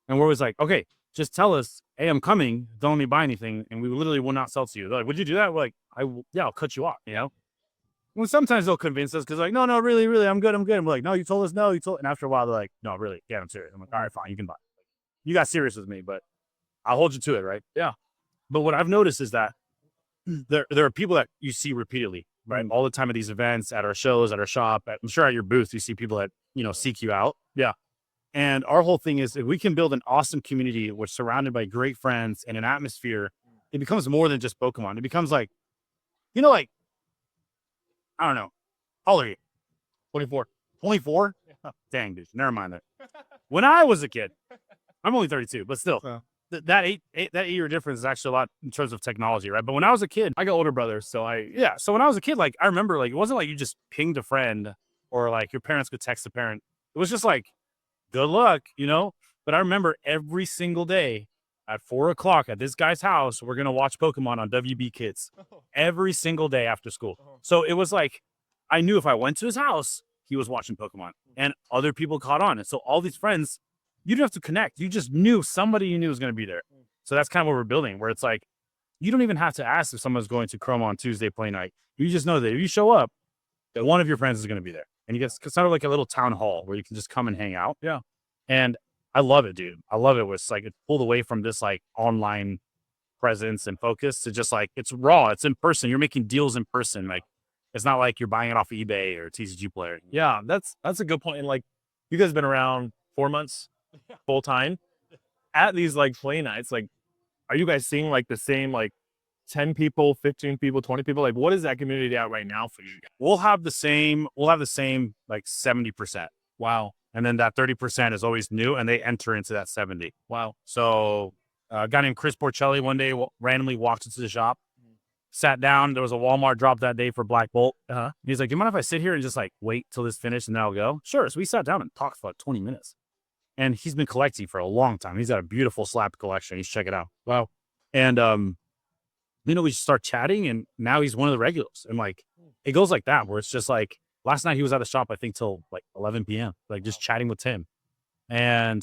And we're always like, okay, just tell us, hey, I'm coming. Don't let me buy anything, and we literally will not sell to you. They're like, would you do that? We're like, I'll cut you off. Well, sometimes they'll convince us because like, no, really, I'm good. And we're like, no, you told us no. And after a while, they're like, no, really, yeah, I'm serious. I'm like, all right, fine, you can buy. You got serious with me, but I'll hold you to it, right? Yeah. But what I've noticed is that there are people that you see repeatedly, right? All the time at these events, at our shows, at our shop. I'm sure at your booth, you see people that seek you out. Yeah. And our whole thing is if we can build an awesome community, we're surrounded by great friends and an atmosphere, it becomes more than just Pokemon. It becomes like, like, I don't know. How old are you? 24. 24? Yeah. Dang, dude. Never mind that. When I was a kid, I'm only 32, but still, that 8-year difference is actually a lot in terms of technology, right? But when I was a kid, I got older brothers, so So when I was a kid, like I remember, like it wasn't like you just pinged a friend or like your parents could text a parent. It was just like, good luck, But I remember every single day at 4:00 at this guy's house, we're gonna watch Pokemon on WB Kids every single day after school. So it was like I knew if I went to his house, he was watching Pokemon, and other people caught on. And so all these friends, you didn't have to connect. You just knew somebody you knew was gonna be there. So that's kind of what we're building, where it's like you don't even have to ask if someone's going to Chrome on Tuesday play night. You just know that if you show up, that one of your friends is gonna be there, and you get sort of like a little town hall where you can just come and hang out. Yeah, and I love it, dude. I love it. Where it's like it's pulled away from this like online presence and focus to just like it's raw. It's in person. You're making deals in person. Like it's not like you're buying it off of eBay or TCG Player. Yeah, that's a good point. And like you guys have been around 4 months full time at these like play nights. Like, are you guys seeing like the same like 10 people, 15 people, 20 people? Like, what is that community at right now for you guys? We'll have the same like 70%. Wow. And then that 30% is always new, and they enter into that 70. Wow. So a guy named Chris Porcelli one day randomly walked into the shop, sat down. There was a Walmart drop that day for Black Bolt. He's like, do you mind if I sit here and just like wait till this finished and then I'll go? Sure. So we sat down and talked for like 20 minutes. And he's been collecting for a long time. He's got a beautiful slab collection. He's check it out. Wow. And, we start chatting, and now he's one of the regulars. And like, it goes like that, where it's just like, last night he was at the shop, I think till like 11 p.m., like just chatting with Tim. And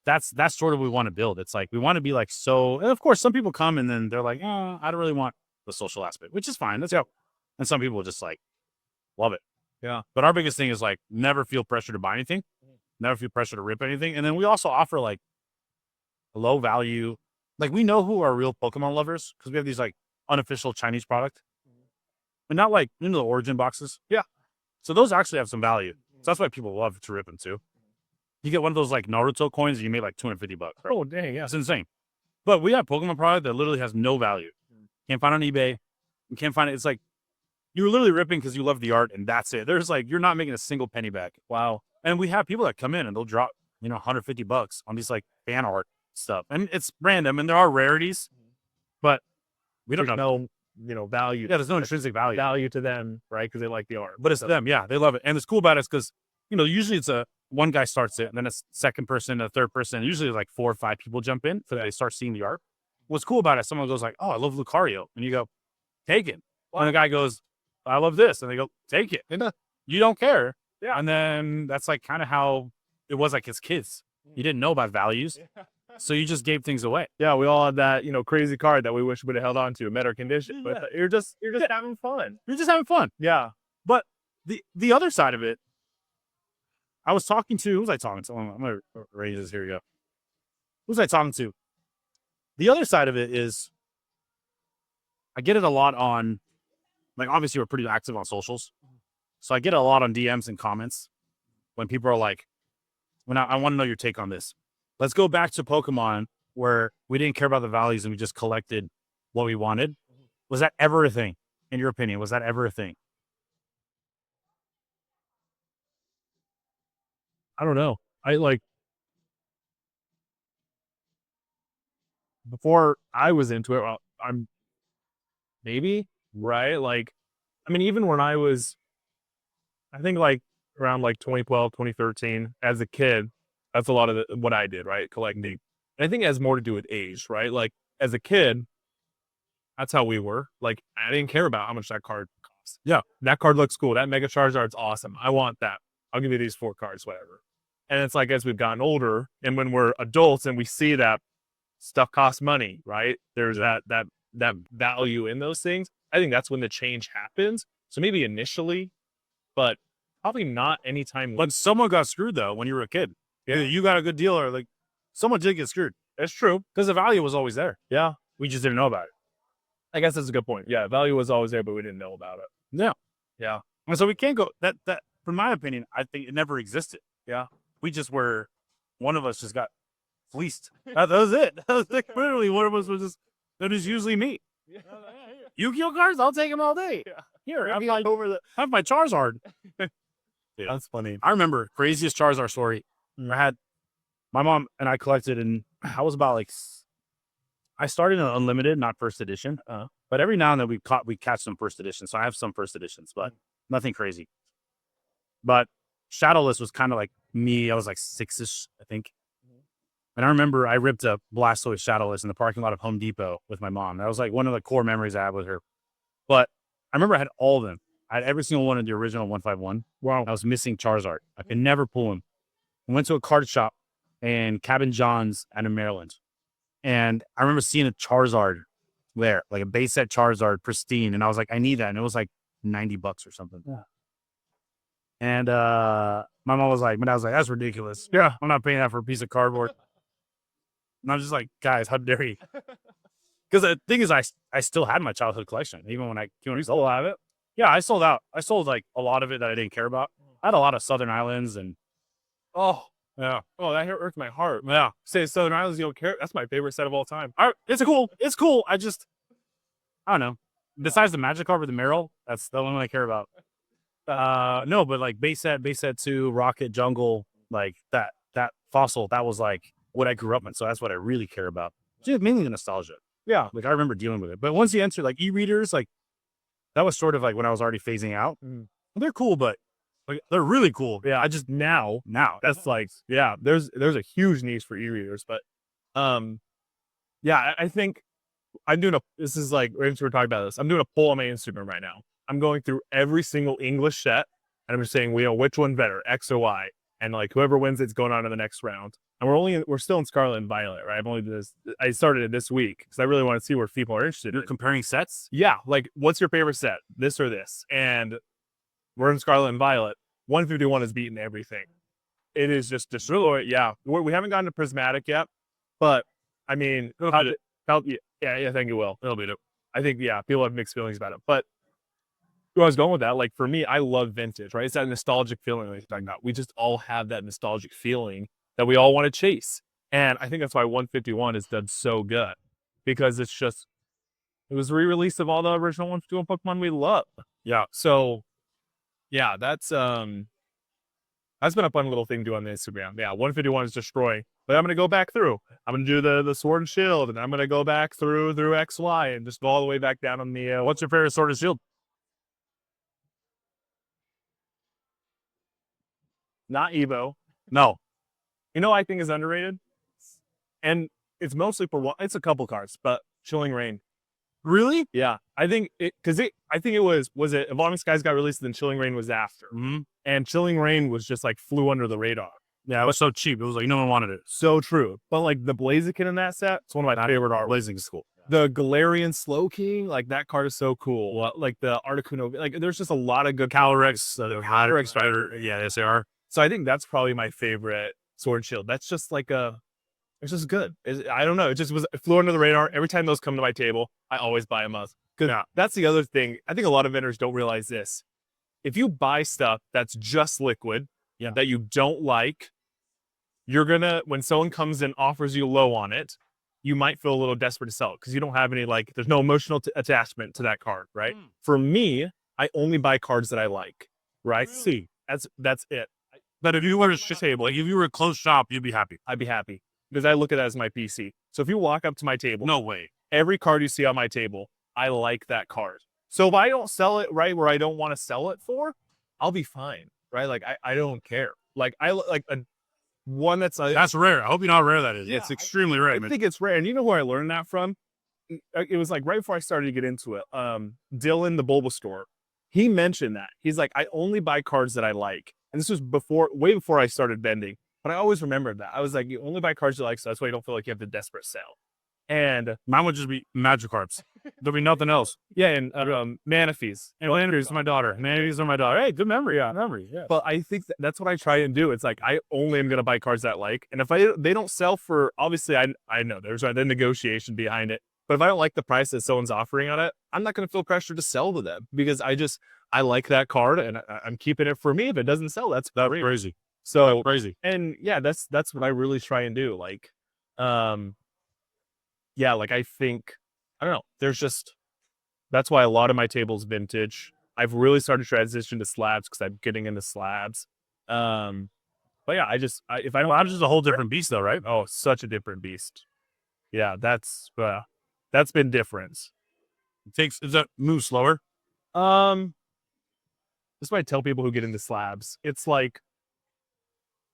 that's sort of what we want to build. It's like, we want to be like, and of course some people come and then they're like, I don't really want the social aspect, which is fine. Let's go. And some people just like love it. Yeah. But our biggest thing is like, never feel pressure to buy anything. Never feel pressure to rip anything. And then we also offer like a low value, like we know who are real Pokemon lovers because we have these like unofficial Chinese product, but not like the origin boxes. Yeah. So those actually have some value. So that's why people love to rip them too. You get one of those like Naruto coins and you make like $250. Right? Oh, dang. Yeah. It's insane. But we have Pokemon product that literally has no value. Can't find it on eBay. You can't find it. It's like you're literally ripping because you love the art and that's it. There's like, you're not making a single penny back. Wow. And we have people that come in and they'll drop, $150 on these like fan art stuff. And it's random and there are rarities, but we don't know. Value. Yeah, there's no intrinsic value to them, right? Because they like the art. But it's them, yeah, they love it. And it's cool about it because, usually it's one guy starts it, and then a second person, a third person. Usually like 4 or 5 people jump in, so they start seeing the art. What's cool about it, someone goes like, oh, I love Lucario. And you go, take it. Wow. And the guy goes, I love this. And they go, take it. And you don't care. Yeah. And then that's like kind of how it was like as kids. You didn't know about values. Yeah. So you just gave things away. Yeah, we all had that, crazy card that we wish we would have held on to, better condition. But you're just having fun. You're just having fun. Yeah. But the other side of it, I was talking to, who was I talking to? I'm going to raise this. Here we go. Who was I talking to? The other side of it is, I get it a lot on, like, obviously we're pretty active on socials. So I get it a lot on DMs and comments when people are like, I want to know your take on this. Let's go back to Pokemon where we didn't care about the values and we just collected what we wanted. Was that ever a thing? In your opinion, was that ever a thing? I don't know. Before I was into it, I'm maybe, right? Like, even when I was, I think like around like 2012, 2013, as a kid, that's a lot of what I did, right? Collecting. And I think it has more to do with age, right? Like as a kid, that's how we were. Like I didn't care about how much that card cost. pops. Yeah. That card looks cool. That Mega Charizard's awesome. I want that. I'll give you these 4 cards, whatever. And it's like as we've gotten older and when we're adults and we see that stuff costs money, right? There's that value in those things. I think that's when the change happens. So maybe initially, but probably not anytime. But someone got screwed though when you were a kid. Yeah. Either you got a good deal or like someone did get screwed. That's true. Because the value was always there. Yeah. We just didn't know about it. I guess that's a good point. Yeah. Value was always there, but we didn't know about it. Yeah. Yeah. And so we can't go that from my opinion, I think it never existed. Yeah. We just were one of us just got fleeced. That was it. That was literally one of us was just that is usually me. Yu-Gi-Oh cards, I'll take them all day. Yeah. Here, I'm like I have my Charizard. That's funny. I remember craziest Charizard story. I had my mom and I collected, and I was about like I started in unlimited, not first edition. But every now and then we catch some first edition. So I have some first editions, but nothing crazy. But Shadowless was kind of like me. I was like 6-ish, I think. And I remember I ripped a Blastoise Shadowless in the parking lot of Home Depot with my mom. That was like one of the core memories I had with her. But I remember I had all of them. I had every single one of the original 151. Wow. I was missing Charizard. I could never pull him. I went to a card shop in Cabin John's out in Maryland. And I remember seeing a Charizard there, like a base set Charizard, pristine. And I was like, I need that. And it was like $90 or something. Yeah. And my mom was like, my dad was like, that's ridiculous. Yeah. I'm not paying that for a piece of cardboard. And I'm just like, guys, how dare you? Because the thing is, I still had my childhood collection, even when I still have it. Yeah, I sold out. I sold like a lot of it that I didn't care about. I had a lot of Southern Islands and yeah. Oh, that irked my heart. Yeah. Say Southern Islands, you don't care. That's my favorite set of all time. It's cool. It's cool. I don't know. Besides the Magikarp or the Meryl, that's the only one I care about. No, but like base set 2, Rocket, Jungle, like that fossil, that was like what I grew up in. So that's what I really care about. Just mainly the nostalgia. Yeah. Like I remember dealing with it. But once you enter like e-readers, like that was sort of like when I was already phasing out. They're cool, but like they're really cool. Yeah. I just now that's like, yeah, there's a huge niche for e-readers, but yeah, I think I'm doing this is like, we're talking about this. I'm doing a poll on my Instagram right now. I'm going through every single English set and I'm just saying, which one better, X or Y? And like whoever wins, it's going on to the next round. And we're still in Scarlet and Violet, right? I started it this week because I really want to see where people are interested. You're comparing sets? Yeah. Like, what's your favorite set? This or this? And we're in Scarlet and Violet. 151 has beaten everything. It is just destroyed. Yeah. We haven't gotten to Prismatic yet, but I mean, I think it will. It'll beat it. I think, yeah, people have mixed feelings about it. But where I was going with that, like for me, I love vintage, right? It's that nostalgic feeling like talking about. We just all have that nostalgic feeling that we all want to chase. And I think that's why 151 has done so good because it was a re-release of all the original 151 Pokemon we love. Yeah. So yeah, that's been a fun little thing to do on the Instagram. Yeah, 151 is destroying. But I'm gonna go back through. I'm gonna do the Sword and Shield, and I'm gonna go back through XY and just go all the way back down on the What's your favorite Sword and Shield? Not Evo. No. You know, I think is underrated, and it's mostly for one. It's a couple cards, but Chilling Reign. Really? Yeah, I think it was it Evolving Skies got released, and then Chilling Reign was after, and Chilling Reign was just like flew under the radar. Yeah, it was so cheap. It was like no one wanted it. So true. But like the Blaziken in that set, it's one of my favorite art. Blazing is cool. The Galarian Slowking, like that card is so cool. Like the Articuno, like there's just a lot of good Calyrex, Calyrex Spider. Yeah, yes, they are. So I think that's probably my favorite Sword and Shield. That's just like it's just good. I don't know. It flew under the radar. Every time those come to my table, I always buy them up. Because that's the other thing. I think a lot of vendors don't realize this. If you buy stuff that's just liquid, that you don't like, you're gonna, when someone comes and offers you low on it, you might feel a little desperate to sell it because you don't have any, like, there's no emotional attachment to that card, right? For me, I only buy cards that I like, right? Really? See, that's it. But if you were a table, like if you were a closed shop, you'd be happy. I'd be happy because I look at that as my PC. So if you walk up to my table, no way, every card you see on my table, I like that card. So if I don't sell it right where I don't want to sell it for, I'll be fine, right? Like I don't care. Like I like a one that's like, that's rare. I hope you know how rare that is. Yeah, it's extremely rare. I think it's rare. And you know where I learned that from? It was like right before I started to get into it. Dylan the Bulbasaur he mentioned that. He's like, I only buy cards that I like. And this was way before I started vending. But I always remembered that. I was like, you only buy cards you like, so that's why you don't feel like you have to desperate sell. And Mine would just be Magikarps. There'll be nothing else. yeah, and Manaphy's. And Landry's my daughter. Mandy's are my daughter. Hey, good memory. Yeah, memory. Yeah. But I think that's what I try and do. It's like I only am gonna buy cards that I like, and if they don't sell for, obviously I know there's the negotiation behind it. But if I don't like the price that someone's offering on it, I'm not gonna feel pressure to sell to them because I like that card and I'm keeping it for me. If it doesn't sell, that's crazy. So crazy. And yeah, that's what I really try and do. Like, yeah, like I think I don't know. That's why a lot of my table's vintage. I've really started to transition to slabs because I'm getting into slabs. But yeah, if I don't, I'm just a whole different beast, though, right? oh, such a different beast. Yeah, that's been different. Is that move slower? This is why I tell people who get into slabs. It's like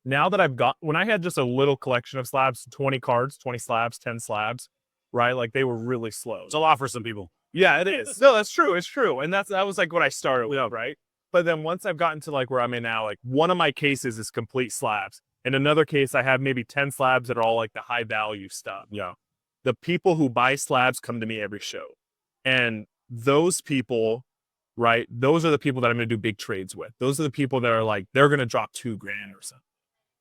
now that when I had just a little collection of slabs, 20 cards, 20 slabs, 10 slabs, right? Like they were really slow. It's a lot for some people. Yeah, it is. No, that's true. It's true. And that was like what I started with, right? But then once I've gotten to like where I'm in now, like one of my cases is complete slabs. In another case, I have maybe 10 slabs that are all like the high value stuff. Yeah. The people who buy slabs come to me every show. And those people, right? Those are the people that I'm going to do big trades with. Those are the people that are like, they're going to drop $2,000 or something.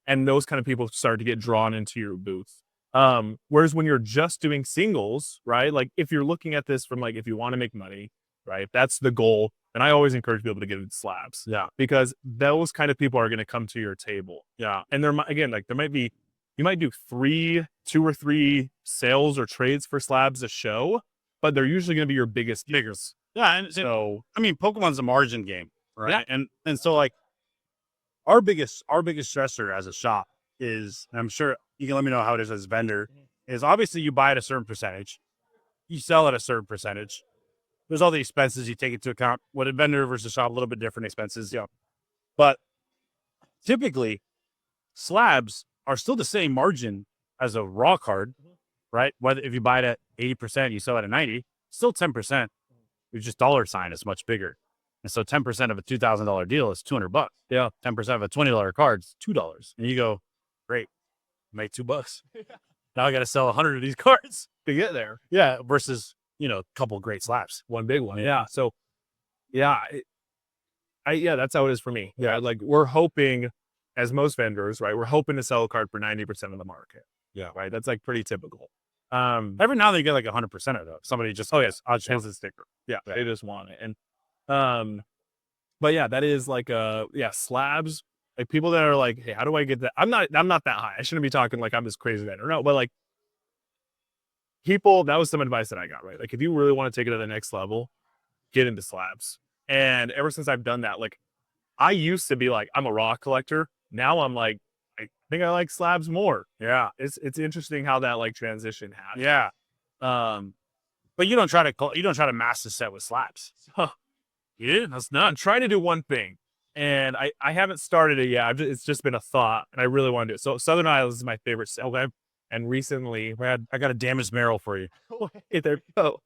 And those kind of people start to get drawn into your booth. Whereas when you're just doing singles, right? Like if you're looking at this from like, if you want to make money, right? That's the goal. And I always encourage people to get into slabs. Yeah. Because those kind of people are going to come to your table. Yeah. And you might do 2 or 3 sales or trades for slabs a show, but they're usually going to be your biggest. Yeah. And So, I mean, Pokemon's a margin game, right? Yeah. And so like our biggest stressor as a shop is, and I'm sure you can let me know how it is as a vendor, is obviously you buy at a certain percentage, you sell at a certain percentage. There's all the expenses you take into account. What a vendor versus shop, a little bit different expenses, yeah. But typically, slabs are still the same margin as a raw card, right? Whether if you buy it at 80%, you sell it at 90, still 10%. It's just dollar sign is much bigger. And so 10% of a $2,000 deal is $200. Yeah. 10% of a $20 card is $2. And you go, great, made $2. Now I got to sell 100 of these cards to get there. Yeah. Versus, a couple of great slaps. One big one. Yeah. So, yeah, that's how it is for me. Yeah. Like we're hoping, as most vendors, right? We're hoping to sell a card for 90% of the market. Yeah. Right. That's like pretty typical. Every now and then you get like 100% of it. Somebody just, yes, I'll has a sticker. Yeah. They just want it. And, but yeah, that is like, slabs, like people that are like, hey, how do I get that? I'm not that high. I shouldn't be talking like I'm this crazy vendor. No, but like people, that was some advice that I got, right? Like if you really want to take it to the next level, get into slabs. And ever since I've done that, like I used to be like, I'm a raw collector. Now I'm like, I think I like slabs more. Yeah. It's interesting how that like transition happened. Yeah. But you don't try to master set with slabs. Yeah, that's not. I'm trying to do one thing, and I haven't started it yet. It's just been a thought, and I really want to do it. So Southern Isles is my favorite set. Okay. And recently, I got a damaged Meryl for you. Hey, there you go.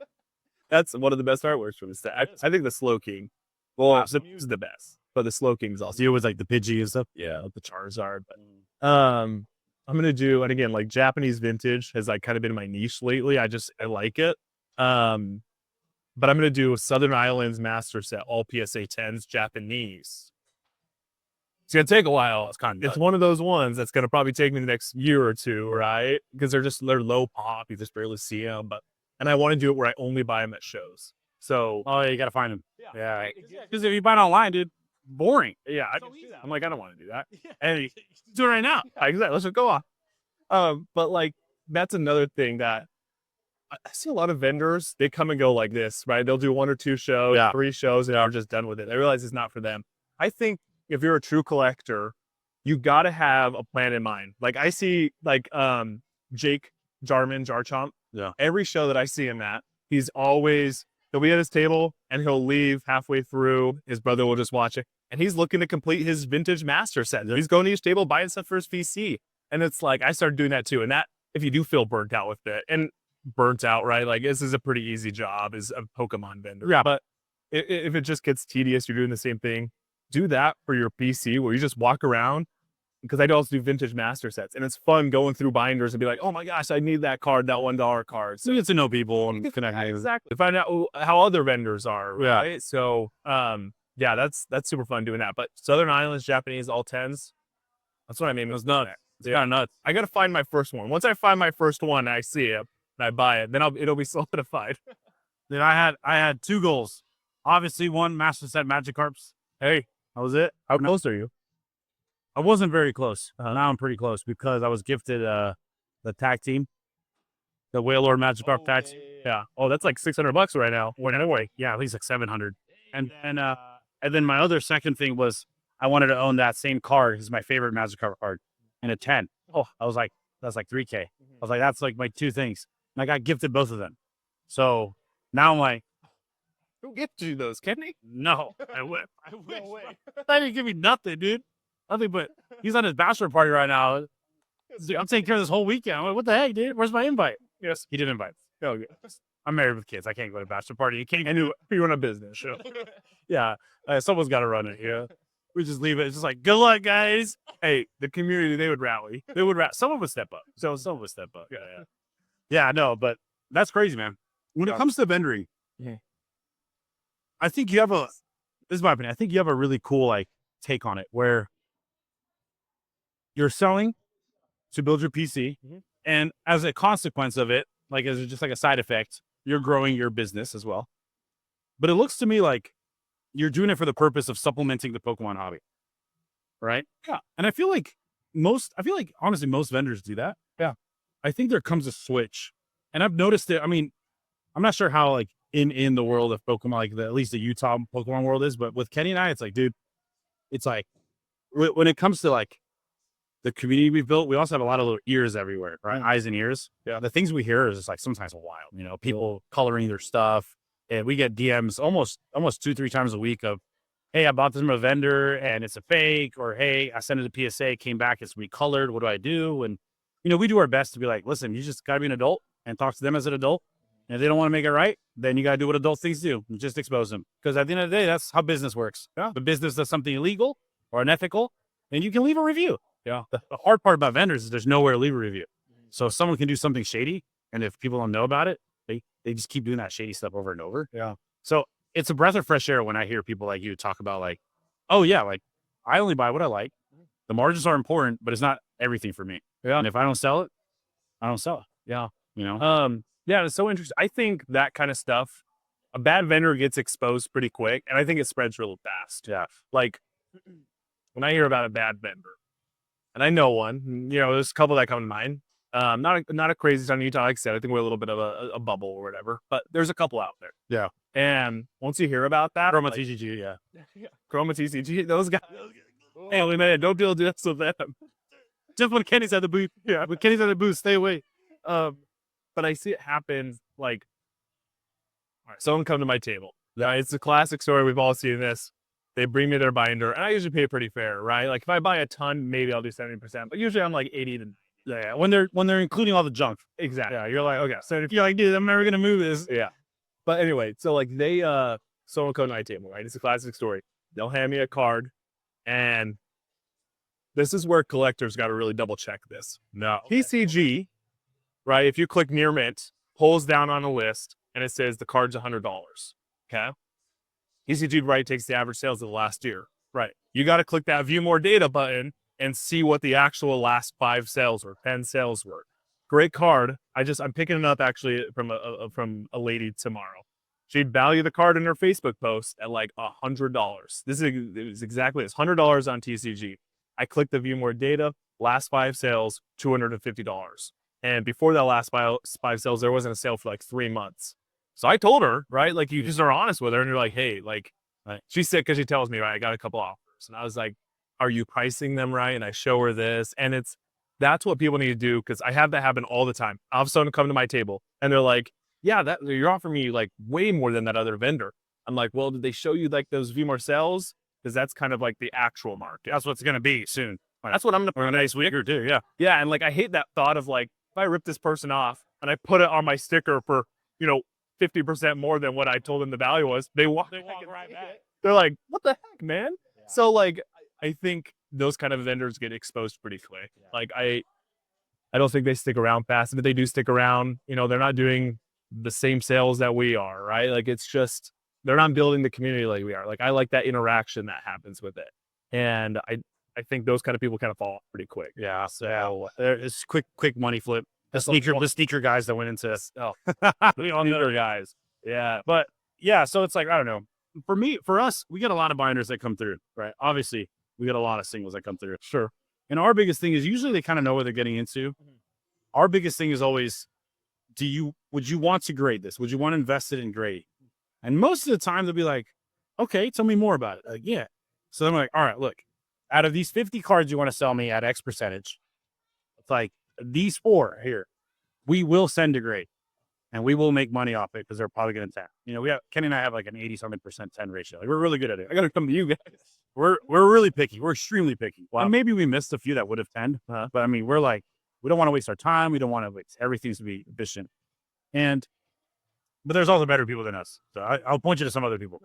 That's one of the best artworks from the set. I think the Slow King, is the best, but the Slow King's also. You with like the Pidgey and stuff. Yeah, the Charizard. But I'm gonna do, and again, like Japanese vintage has like kind of been my niche lately. I like it. But I'm going to do a Southern Islands master set, all PSA 10s, Japanese. It's going to take a while. It's one of those ones that's going to probably take me the next year or two, right? Because they're low pop. You just barely see them. And I want to do it where I only buy them at shows. So. Oh, yeah, you got to find them. Yeah. Because if you buy it online, dude, boring. Yeah. I'm like, I don't want to do that. And do it right now. Exactly. Let's just go off. But like, that's another thing that I see a lot of vendors, they come and go like this, right? They'll do 1 or 2 shows, 3 shows, and they're just done with it. I realize it's not for them. I think if you're a true collector, you got to have a plan in mind. Like I see like Jake Jarchomp. Yeah. Every show that I see him at, he'll be at his table and he'll leave halfway through. His brother will just watch it. And he's looking to complete his vintage master set. He's going to each table, buying stuff for his VC. And it's like, I started doing that too. And that, if you do feel burnt out with it, and burnt out, right? Like this is a pretty easy job as a Pokemon vendor. Yeah. But if it just gets tedious, you're doing the same thing. Do that for your PC where you just walk around. Because I also do vintage master sets, and it's fun going through binders and be like, oh my gosh, I need that card, that $1 card. So you get to know people and connect. Exactly. Find out how other vendors are. Yeah. Right. So, yeah, that's super fun doing that. But Southern Islands, Japanese, all 10s. That's what I mean. It was nuts. It's kind of nuts. I got to find my first one. Once I find my first one, I see it and I buy it. Then it'll be solidified. Dude, I had 2 goals. Obviously, one master set Magikarps. Hey, That was it. how close are you? I wasn't very close. Now I'm pretty close because I was gifted the tag team, the Whale Lord Magikarp tag team. Yeah. Oh, that's like $600 right now. Anyway, yeah, at least like 700. And then my other second thing was I wanted to own that same card. It's my favorite Magikarp card, and a 10. Oh, I was like, that's like 3K. I was like, that's like my 2 things. And I got gifted both of them. So now I'm like, Who gifted you those, Kenny? no, I wish. I wish. They didn't give me nothing, dude. Nothing but he's on his bachelor party right now. I'm taking care of this whole weekend. I'm like, what the heck, dude? Where's my invite? Yes, he did invite. Oh, good. I'm married with kids. I can't go to a bachelor party. You can't. I knew you run a business. So. Yeah, someone's got to run it. Yeah, we just leave it. It's just like, good luck, guys. Hey, the community, they would rally. They would someone would step up. So someone would step up. Yeah. Yeah, no, but that's crazy, man. When it comes to vendoring, I think you have this is my opinion. I think you have a really cool like take on it where you're selling to build your PC, and as a consequence of it, like as just like a side effect, you're growing your business as well. But it looks to me like you're doing it for the purpose of supplementing the Pokemon hobby, right? Yeah. And I feel like honestly most vendors do that. Yeah. I think there comes a switch, and I've noticed it. I mean, I'm not sure how like in the world of Pokemon, like at least the Utah Pokemon world is, but with Kenny and I, it's like, dude, it's like when it comes to like the community we've built, we also have a lot of little ears everywhere, right? Eyes and ears. Yeah. The things we hear is just like sometimes wild, you know, people coloring their stuff. And we get DMs almost 2-3 times a week of, hey, I bought this from a vendor and it's a fake, or hey, I sent it to PSA, came back, it's recolored. What do I do? And, you know, we do our best to be like, listen, you just gotta be an adult and talk to them as an adult. And if they don't want to make it right, then you gotta do what adult things do. And just expose them. Because at the end of the day, that's how business works. Yeah. The business does something illegal or unethical, and you can leave a review. Yeah. The hard part about vendors is there's nowhere to leave a review. So if someone can do something shady, and if people don't know about it, they just keep doing that shady stuff over and over. Yeah. So it's a breath of fresh air when I hear people like you talk about like, oh yeah, like I only buy what I like. The margins are important, but it's not everything for me. Yeah. And if I don't sell it, I don't sell it. Yeah. You know? Yeah, it's so interesting. I think that kind of stuff, a bad vendor gets exposed pretty quick, and I think it spreads real fast. Yeah. Like when I hear about a bad vendor, and I know one, you know, there's a couple that come to mind. Not a crazy ton in Utah, like I said. I think we're a little bit of a bubble or whatever, but there's a couple out there. Yeah. And once you hear about that, Chroma like, TCG, yeah. Chroma TCG, those guys. Hey, man, don't deal just with them. Just when Kenny's at the booth. Yeah. When Kenny's at the booth, stay away. But I see it happen like, all right, someone come to my table. Yeah, it's a classic story. We've all seen this. They bring me their binder, and I usually pay pretty fair, right? Like if I buy a ton, maybe I'll do 70%, but usually I'm like 80 to 90. Yeah. When they're including all the junk. Exactly. Yeah. You're like, okay. So you're like, dude, I'm never gonna move this. Yeah. But anyway, so like they someone come to my table, right? It's a classic story. They'll hand me a card, and this is where collectors got to really double check this. No. PCG, right? If you click near mint, pulls down on a list, and it says the card's $100. Okay. PCG, right, takes the average sales of the last year. Right. You got to click that view more data button and see what the actual last 5 sales were, 10 sales were. Great card. I'm picking it up actually from a lady tomorrow. She'd value the card in her Facebook post at like $100. It was exactly this, $100 on TCG. I clicked the view more data, last 5 sales, $250. And before that last 5 sales, there wasn't a sale for like 3 months. So I told her, right? Like you just are honest with her and you're like, hey, like she's sick because she tells me, right, I got a couple offers. And I was like, are you pricing them right? And I show her this. And that's what people need to do, because I have that happen all the time. I'll have someone come to my table and they're like, yeah, you're offering me like way more than that other vendor. I'm like, well, did they show you like those view more sales? Because that's kind of like the actual market. That's what's gonna be soon. That's what I'm gonna for the next week or two. Yeah. Yeah. And like I hate that thought of like, if I rip this person off and I put it on my sticker for, you know, 50% more than what I told them the value was, they walk right back. They're like, what the heck, man? So like, I think those kind of vendors get exposed pretty quick. Like I don't think they stick around fast. And if they do stick around, you know, they're not doing the same sales that we are, right? Like it's just, they're not building the community like we are. Like I like that interaction that happens with it. And I think those kind of people kind of fall off pretty quick. Yeah. So it's quick money flip. The sneaker guys that went into We all know guys. Yeah. But yeah, so it's like, I don't know. For us, we get a lot of binders that come through, right? Obviously, we get a lot of singles that come through. Sure. And our biggest thing is usually they kind of know what they're getting into. Our biggest thing is always, would you want to grade this? Would you want to invest it in grade? And most of the time they'll be like, okay, tell me more about it. Like, yeah. So I'm like, all right, look, out of these 50 cards you want to sell me at X percentage, it's like these 4 here, we will send to grade and we will make money off it because they're probably going to 10. You know, Kenny and I have like an 80-something% 10 ratio. Like, we're really good at it. I got to come to you guys. We're really picky. We're extremely picky. Wow. And maybe we missed a few that would have 10, but I mean, we're like, we don't want to waste our time. We don't want to waste everything to be efficient. But there's also better people than us. So I'll point you to some other people.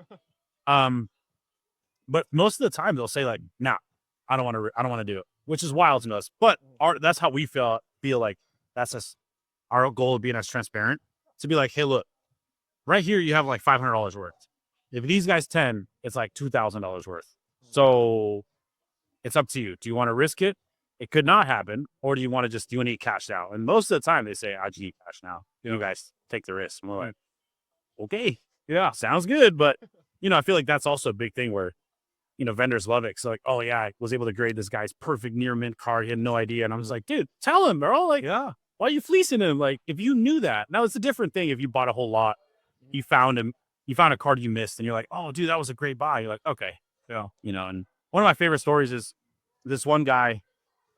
But most of the time they'll say like, nah, I don't want to do it, which is wild to us. But that's how we feel like that's our goal of being as transparent, to be like, hey, look, right here, you have like $500 worth. If these guys 10, it's like $2,000 worth. So it's up to you. Do you want to risk it? It could not happen. Or do you want to do you need cash now? And most of the time they say, I just need cash now. You guys take the risk. I'm like, okay, yeah, sounds good. But, I feel like that's also a big thing where, vendors love it. So like, oh yeah, I was able to grade this guy's perfect near mint card. He had no idea. And I was like, dude, tell him, bro. Like, yeah, why are you fleecing him? Like, if you knew that. Now it's a different thing. If you bought a whole lot, you found a card you missed and you're like, oh dude, that was a great buy. You're like, okay. Yeah. And one of my favorite stories is this one guy,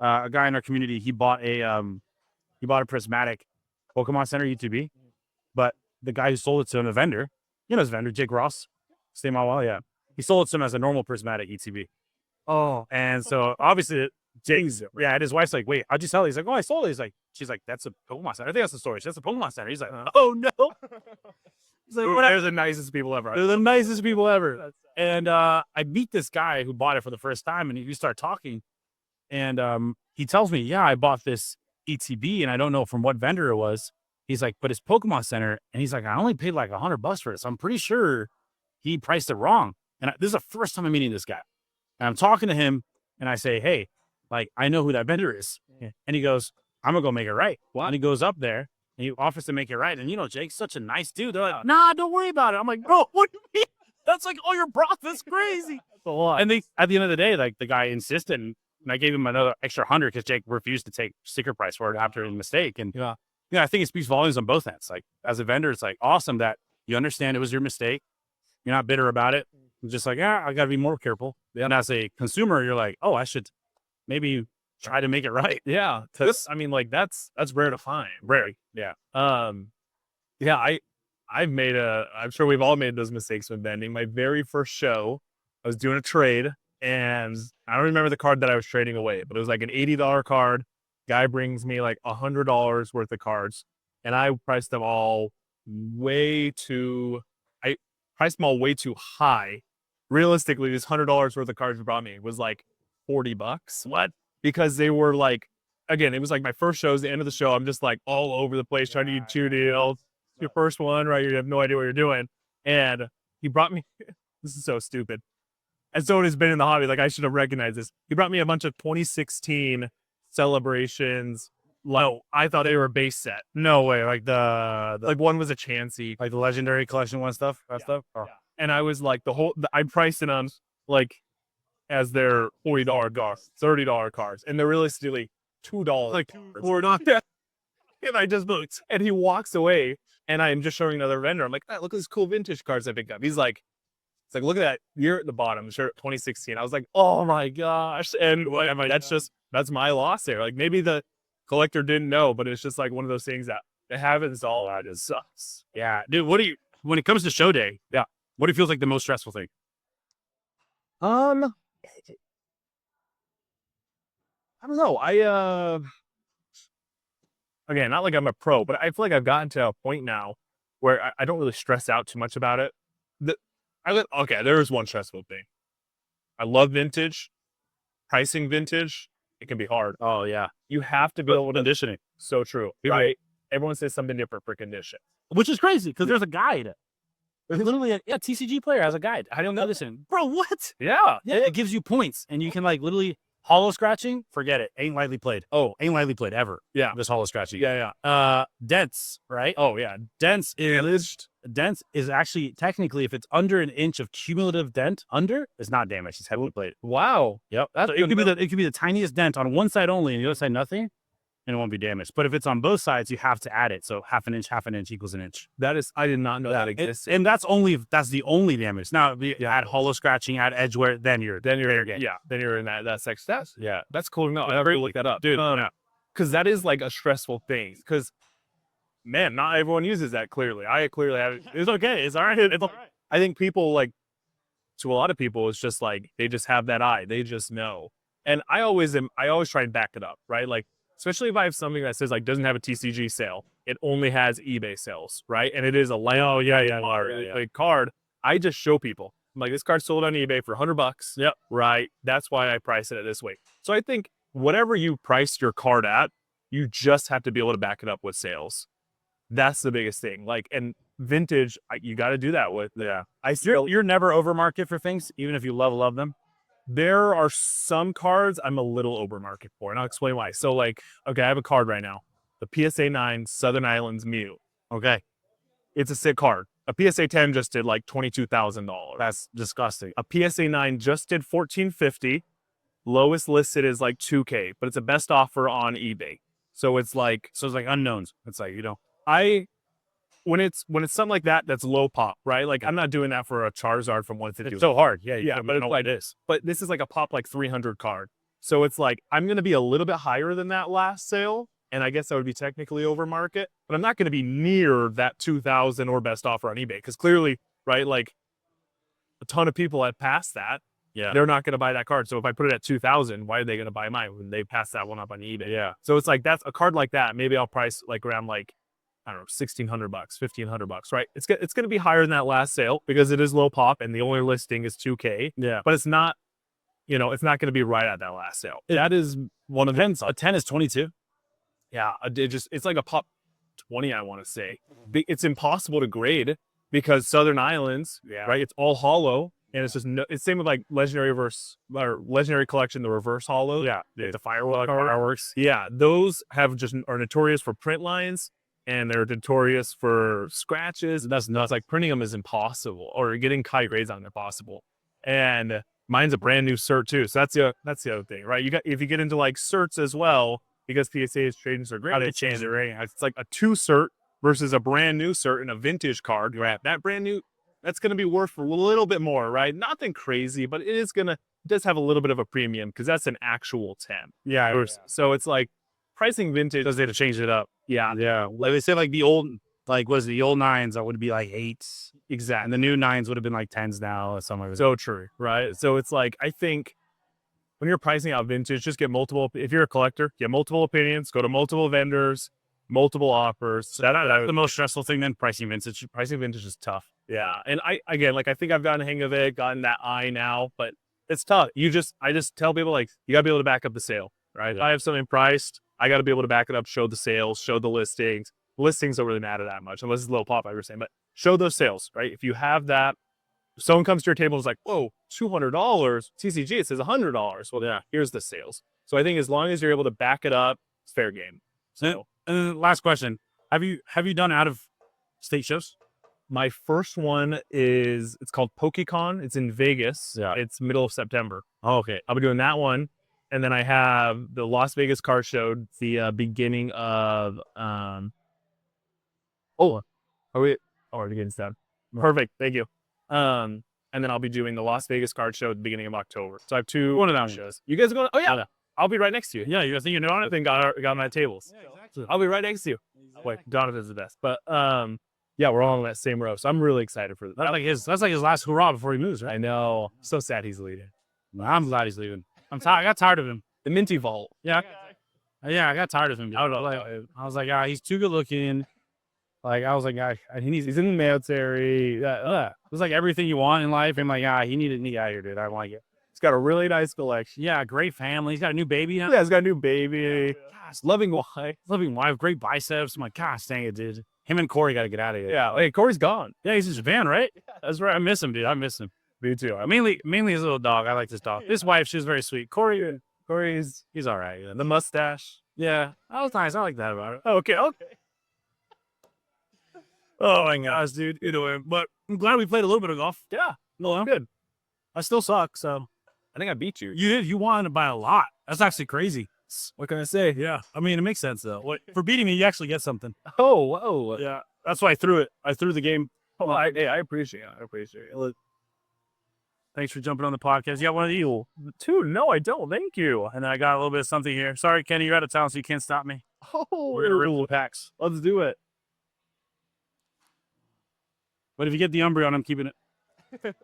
a guy in our community, he bought a prismatic Pokemon Center UTB, but the guy who sold it to him, a vendor, his vendor, Jake Ross, stay my while, yeah. He sold it to him as a normal prismatic ETB. Oh, and so obviously Jake's, and his wife's like, wait, how'd you sell it? He's like, oh, I sold it. She's like, that's a Pokemon Center. I think that's the story. That's a Pokemon Center. He's like, oh no. He's like, they're the nicest people ever. They're the nicest people ever. And I meet this guy who bought it for the first time, and we start talking, and he tells me, yeah, I bought this ETB, and I don't know from what vendor it was. He's like, but it's Pokemon Center, and he's like, I only paid like $100 for it, so I'm pretty sure he priced it wrong. And this is the first time I'm meeting this guy, and I'm talking to him, and I say, hey, like, I know who that vendor is, and he goes, I'm gonna go make it right. What? And he goes up there, and he offers to make it right, and Jake's such a nice dude. They're like, nah, don't worry about it. I'm like, bro, what do you mean? That's like all your broth. That's crazy. That's a lot. And at the end of the day, like, the guy insisted, and I gave him another extra 100 because Jake refused to take sticker price for it after a mistake. And I think it speaks volumes on both ends. Like, as a vendor, it's like awesome that you understand it was your mistake. You're not bitter about it. You're just like, I got to be more careful. And as a consumer, you're like, oh, I should maybe try to make it right. Yeah. I mean, like, that's rare to find. Rare. Yeah. Yeah. I'm sure we've all made those mistakes when vending. My very first show, I was doing a trade, and I don't remember the card that I was trading away, but it was like an $80 card. Guy brings me like $100 worth of cards, and I priced them all way too high. Realistically, this $100 worth of cards he brought me was like $40. What? Because they were like, again, it was like my first show, the end of the show. I'm just like all over the place trying to get 2 deals. It's your first one, right? You have no idea what you're doing. And he brought me, this is so stupid. And so it has been in the hobby. Like, I should have recognized this. He brought me a bunch of 2016 celebrations. Like, I thought they were a base set. No way. Like like one was a Chansey. Like the Legendary Collection one stuff? That stuff? Oh. Yeah. And I was like, I priced it on like as their $40 cards, $30 cards. And they're realistically $2. Like $4. And I just looked. And he walks away, and I'm just showing another vendor. I'm like, look at these cool vintage cards I picked up. He's like, it's like, look at that. You're at the bottom, sure, 2016. I was like, oh my gosh. And I'm like, that's my loss there. Like, maybe the collector didn't know, but it's just like one of those things that it happens all out. It sucks. Yeah. Dude, when it comes to show day, what do you feel like the most stressful thing? I don't know. Again, not like I'm a pro, but I feel like I've gotten to a point now where I don't really stress out too much about it. Okay, there is one stressful thing. I love vintage. Pricing vintage, it can be hard. Oh yeah, You have to be able to conditioning. So true. Right. Everyone says something different for condition. Which is crazy because there's a guide. There's literally a TCG player has a guide. I don't know this in. Bro, what? Yeah. Yeah, it gives you points and you can like literally hollow scratching, forget it. Ain't lightly played. Oh, ain't lightly played ever. Yeah. This hollow scratching. Yeah, yeah. Dents, right? Oh, yeah. Dents is actually technically, if it's under an inch of cumulative dent, under it's not damaged. It's heavily played. Wow. Yep. So it could be the tiniest dent on one side only, and the other side nothing, and it won't be damaged. But if it's on both sides, you have to add it. So half an inch equals an inch. That is, I did not know that existed. And that's the only damage. Now, if you add hollow scratching, add edge wear, then you're fair game. Yeah. Then you're in that section. Yeah. That's cool. No, I never really looked that up, dude. Because that is like a stressful thing. Because man, not everyone uses that. Clearly, I clearly have it. It's okay. It's all right. It's all right. I think people like, to a lot of people, it's just like they just have that eye. They just know. And I always try and back it up, right? Like, especially if I have something that says like doesn't have a TCG sale, it only has eBay sales, right? And it is a card. I just show people. I'm like, this card sold on eBay for $100. Yep. Right. That's why I price it at this way. So I think whatever you priced your card at, you just have to be able to back it up with sales. That's the biggest thing. Like, and vintage, you got to do that with. Yeah. You're never over market for things, even if you love them. There are some cards I'm a little over market for, and I'll explain why. So, like, okay, I have a card right now, the PSA 9 Southern Islands Mew. Okay. It's a sick card. A PSA 10 just did like $22,000. That's disgusting. A PSA 9 just did $1,450. Lowest listed is like $2K, but it's a best offer on eBay. So it's like unknowns. It's like, when it's something like that, that's low pop, right? Like, I'm not doing that for a Charizard from 150. It's so hard. Yeah. Yeah, but it's like this. But this is like a pop like 300 card. So it's like, I'm going to be a little bit higher than that last sale. And I guess that would be technically over market, but I'm not going to be near that 2,000 or best offer on eBay. Because clearly, right, like a ton of people had passed that. Yeah. They're not going to buy that card. So if I put it at 2,000, why are they going to buy mine when they pass that one up on eBay? Yeah. So it's like, that's a card like that. Maybe I'll price like around like, I don't know, $1,600, $1,500, right? It's going to be higher than that last sale because it is low pop and the only listing is 2K. Yeah. But it's not, it's not going to be right at that last sale. That is one of the... A 10 is 22. Yeah. It's like a pop 20, I want to say. It's impossible to grade because Southern Islands, right? It's all hollow. And it's just it's same with like Legendary Collection, the reverse hollow. Yeah. The fireworks. Yeah. Those are notorious for print lines. And they're notorious for scratches. That's nuts. Like, printing them is impossible, or getting high grades on them impossible. And mine's a brand new cert too. So that's the other thing, right? If you get into like certs as well, because PSA's trading so great, how to change the rating. It's like a 2 cert versus a brand new cert and a vintage card. Right? That brand new, that's going to be worth a little bit more, right? Nothing crazy, but it does have a little bit of a premium because that's an actual 10. Yeah. So it's like pricing vintage. Because they had to change it up. Yeah. Yeah. Like they said, like the old 9s that would be like 8s. Exactly. And the new 9s would have been like 10s now or something like that. So true, right? So it's like, I think when you're pricing out vintage, just get multiple. If you're a collector, get multiple opinions, go to multiple vendors, multiple offers. That's the most stressful thing then, pricing vintage. Pricing vintage is tough. Yeah. And I think I've gotten the hang of it, gotten that eye now, but it's tough. I just tell people, like, you got to be able to back up the sale, right? Yeah. If I have something priced, I got to be able to back it up, show the sales, show the listings. Listings don't really matter that much, unless it's low pop, I was saying, but show those sales, right? If you have that, if someone comes to your table and is like, whoa, $200, TCG, it says $100. Well, yeah, here's the sales. So I think as long as you're able to back it up, it's fair game. So, and then last question. Have you done out of state shows? My first one it's called PokeCon. It's in Vegas. Yeah. It's middle of September. Oh, okay. I'll be doing that one. And then I have the Las Vegas Card Show, the beginning of are we already getting done? Perfect. Thank you. And then I'll be doing the Las Vegas Card Show at the beginning of October. So I have two shows. You guys are going? Oh yeah. I'll be right next to you. Yeah, you think you know it? I think got my tables. Yeah, exactly. I'll be right next to you. Exactly. Wait, Donovan's the best. But yeah, we're all on that same row. So I'm really excited for that. That's like his last hurrah before he moves, right? I know. So sad he's leaving. I'm glad he's leaving. I got tired of him. The Minty Vault. Yeah. I got tired of him. I was like, he's too good looking. Like, I was like, he's in the military. It's like everything you want in life. I'm like, he needed me out here, dude. I like it. He's got a really nice collection. Yeah, great family. He's got a new baby now. Yeah, he's got a new baby. Gosh, loving wife, great biceps. I'm like, gosh, dang it, dude. Him and Corey got to get out of here. Yeah, hey, Corey's gone. Yeah, he's in Japan, right? That's right. I miss him, dude. I miss him. Me too. Mainly his little dog. I like this dog. This wife, she was very sweet. Corey's he's all right. The mustache. Yeah, that was nice. I like that about it. Okay. Oh my gosh, dude. Anyway, but I'm glad we played a little bit of golf. Yeah. No, I'm good. I still suck, so. I think I beat you. You did. You won by a lot. That's actually crazy. What can I say? Yeah. I mean, it makes sense, though. For beating me, you actually get something. Oh, whoa. Yeah. That's why I threw it. I threw the game. Oh, I appreciate it. I appreciate it. Thanks for jumping on the podcast. You got one of these? Dude, no, I don't. Thank you. And then I got a little bit of something here. Sorry, Kenny, you're out of town, so you can't stop me. Oh, We're going to rip the packs. let's do it. But if you get the Umbreon, I'm keeping it.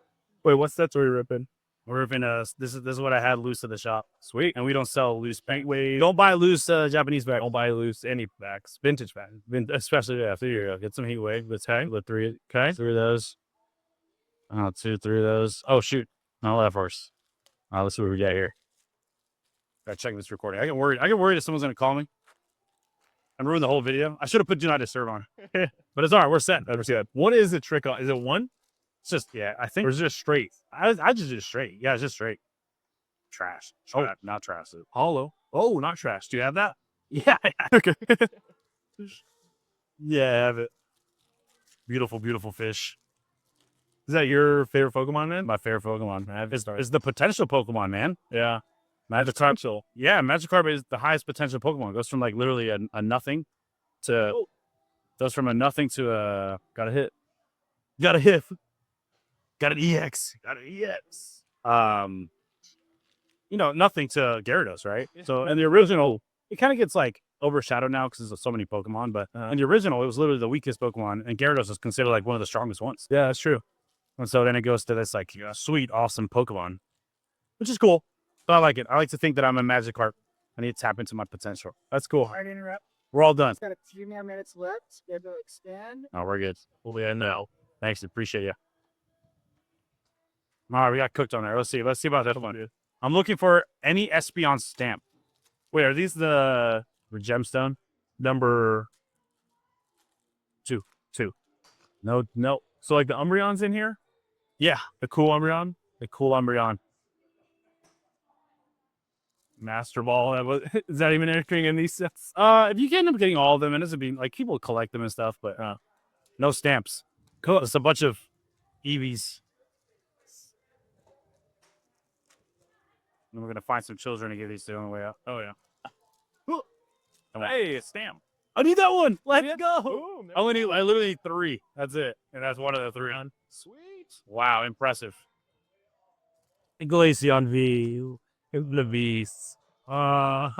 Wait, what's that story ripping? We're ripping this is what I had loose at the shop. Sweet. And we don't sell loose paint. Don't buy loose Japanese bags. Don't buy loose any packs. Vintage packs. Especially after you get some heat wave. Let's the three. Okay. 3 of those. 2, 3 of those. Oh, shoot. No, left horse. Let's see what we got here. Gotta check this recording. I get worried if someone's going to call me and ruin the whole video. I should have put do not disturb on. But it's all right. We're set. Never see that. What is the trick on? Is it one? It's just, yeah, I think. Or is it just straight? I just did straight. Yeah, it's just straight. Trash. Oh, not trash. hollow. Oh, not trash. Do you have that? Yeah. Okay. Yeah, I have it. Beautiful, beautiful fish. Is that your favorite Pokemon then? My favorite Pokemon. Is the potential Pokemon, man. Yeah. Magikarp. Yeah, Magikarp is the highest potential Pokemon. It goes from like literally a nothing to goes from a nothing to a got a hit. Got a hit. Got an EX. Nothing to Gyarados, right? So in the original, it kind of gets like overshadowed now because there's so many Pokemon. But in the original, it was literally the weakest Pokemon, and Gyarados is considered like one of the strongest ones. Yeah, that's true. And so then it goes to this like sweet, awesome Pokemon, which is cool. So I like it. I like to think that I'm a Magikarp. I need to tap into my potential. That's cool. Sorry to interrupt. We're all done. Got a few more minutes left. Able to expand. Oh, we're good. We'll be in now. Thanks. Appreciate you. All right, we got cooked on there. Let's see about that one, dude. I'm looking for any Espeon stamp. Wait, are these the gemstone? Number 2. No. So like the Umbreon's in here? Yeah, The cool Umbreon? the cool Umbreon. Master Ball. Is that even entering in these sets? If you end up getting all of them, it doesn't be like people collect them and stuff, but no stamps. Cool. It's a bunch of Eevees. And we're gonna find some children to give these to on the way out. Oh, yeah. Hey, a stamp. I need that one. Let's go. Boom, I literally need 3. That's it. And that's one of the 3. Sweet. Wow, impressive. Glaceon V. The beast. All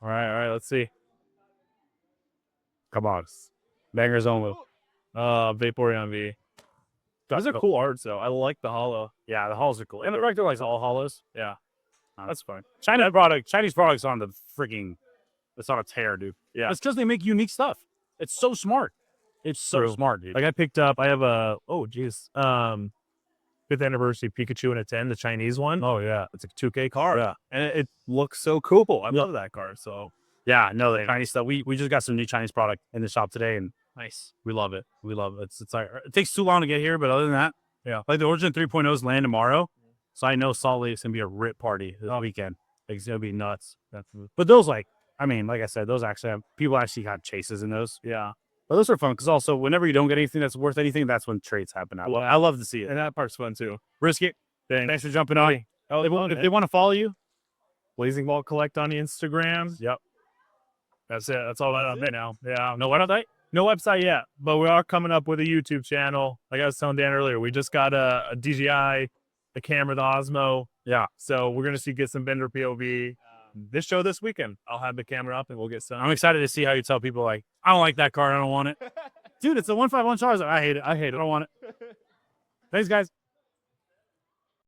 right. Let's see. Come on. Banger's only. Vaporeon V. Those are cool arts, though. I like the hollow. Yeah, the halls are cool. And the Rector likes all hollows. Yeah. That's fine. Chinese products on the freaking, it's on a tear, dude. Yeah. It's because they make unique stuff. It's so smart. It's so True. smart, dude. Like I have a 5th anniversary Pikachu in a 10, the Chinese one. Oh, yeah. It's a 2K card. Yeah. And it looks so cool. I love that card. So Yeah, no, the Chinese stuff. We just got some new Chinese product in the shop today, and nice. we love it. We love it. It's like, it takes too long to get here, but other than that, Yeah. Like the Origin 3.0s land tomorrow, so I know Salt Lake's gonna be a rip party this weekend. It's gonna be nuts. But those, like I said, those actually have, people actually got chases in those. Yeah. But those are fun because also whenever you don't get anything that's worth anything, that's when trades happen. I love to see it. And that part's fun too. Brisket, thanks for jumping on. Oh, If they want to follow you, Blazing Ball Collect on the Instagram. yep. That's it. That's all I right now. Yeah. No website? No website yet, but we are coming up with a YouTube channel. Like I was telling Dan earlier, we just got a DJI, the camera, the Osmo. Yeah. So we're gonna get some vendor POV. This show this weekend, I'll have the camera up and we'll get some. I'm excited to see how you tell people like, I don't like that card. I don't want it. Dude, it's a 151 Charizard. I hate it. I don't want it. Thanks, guys.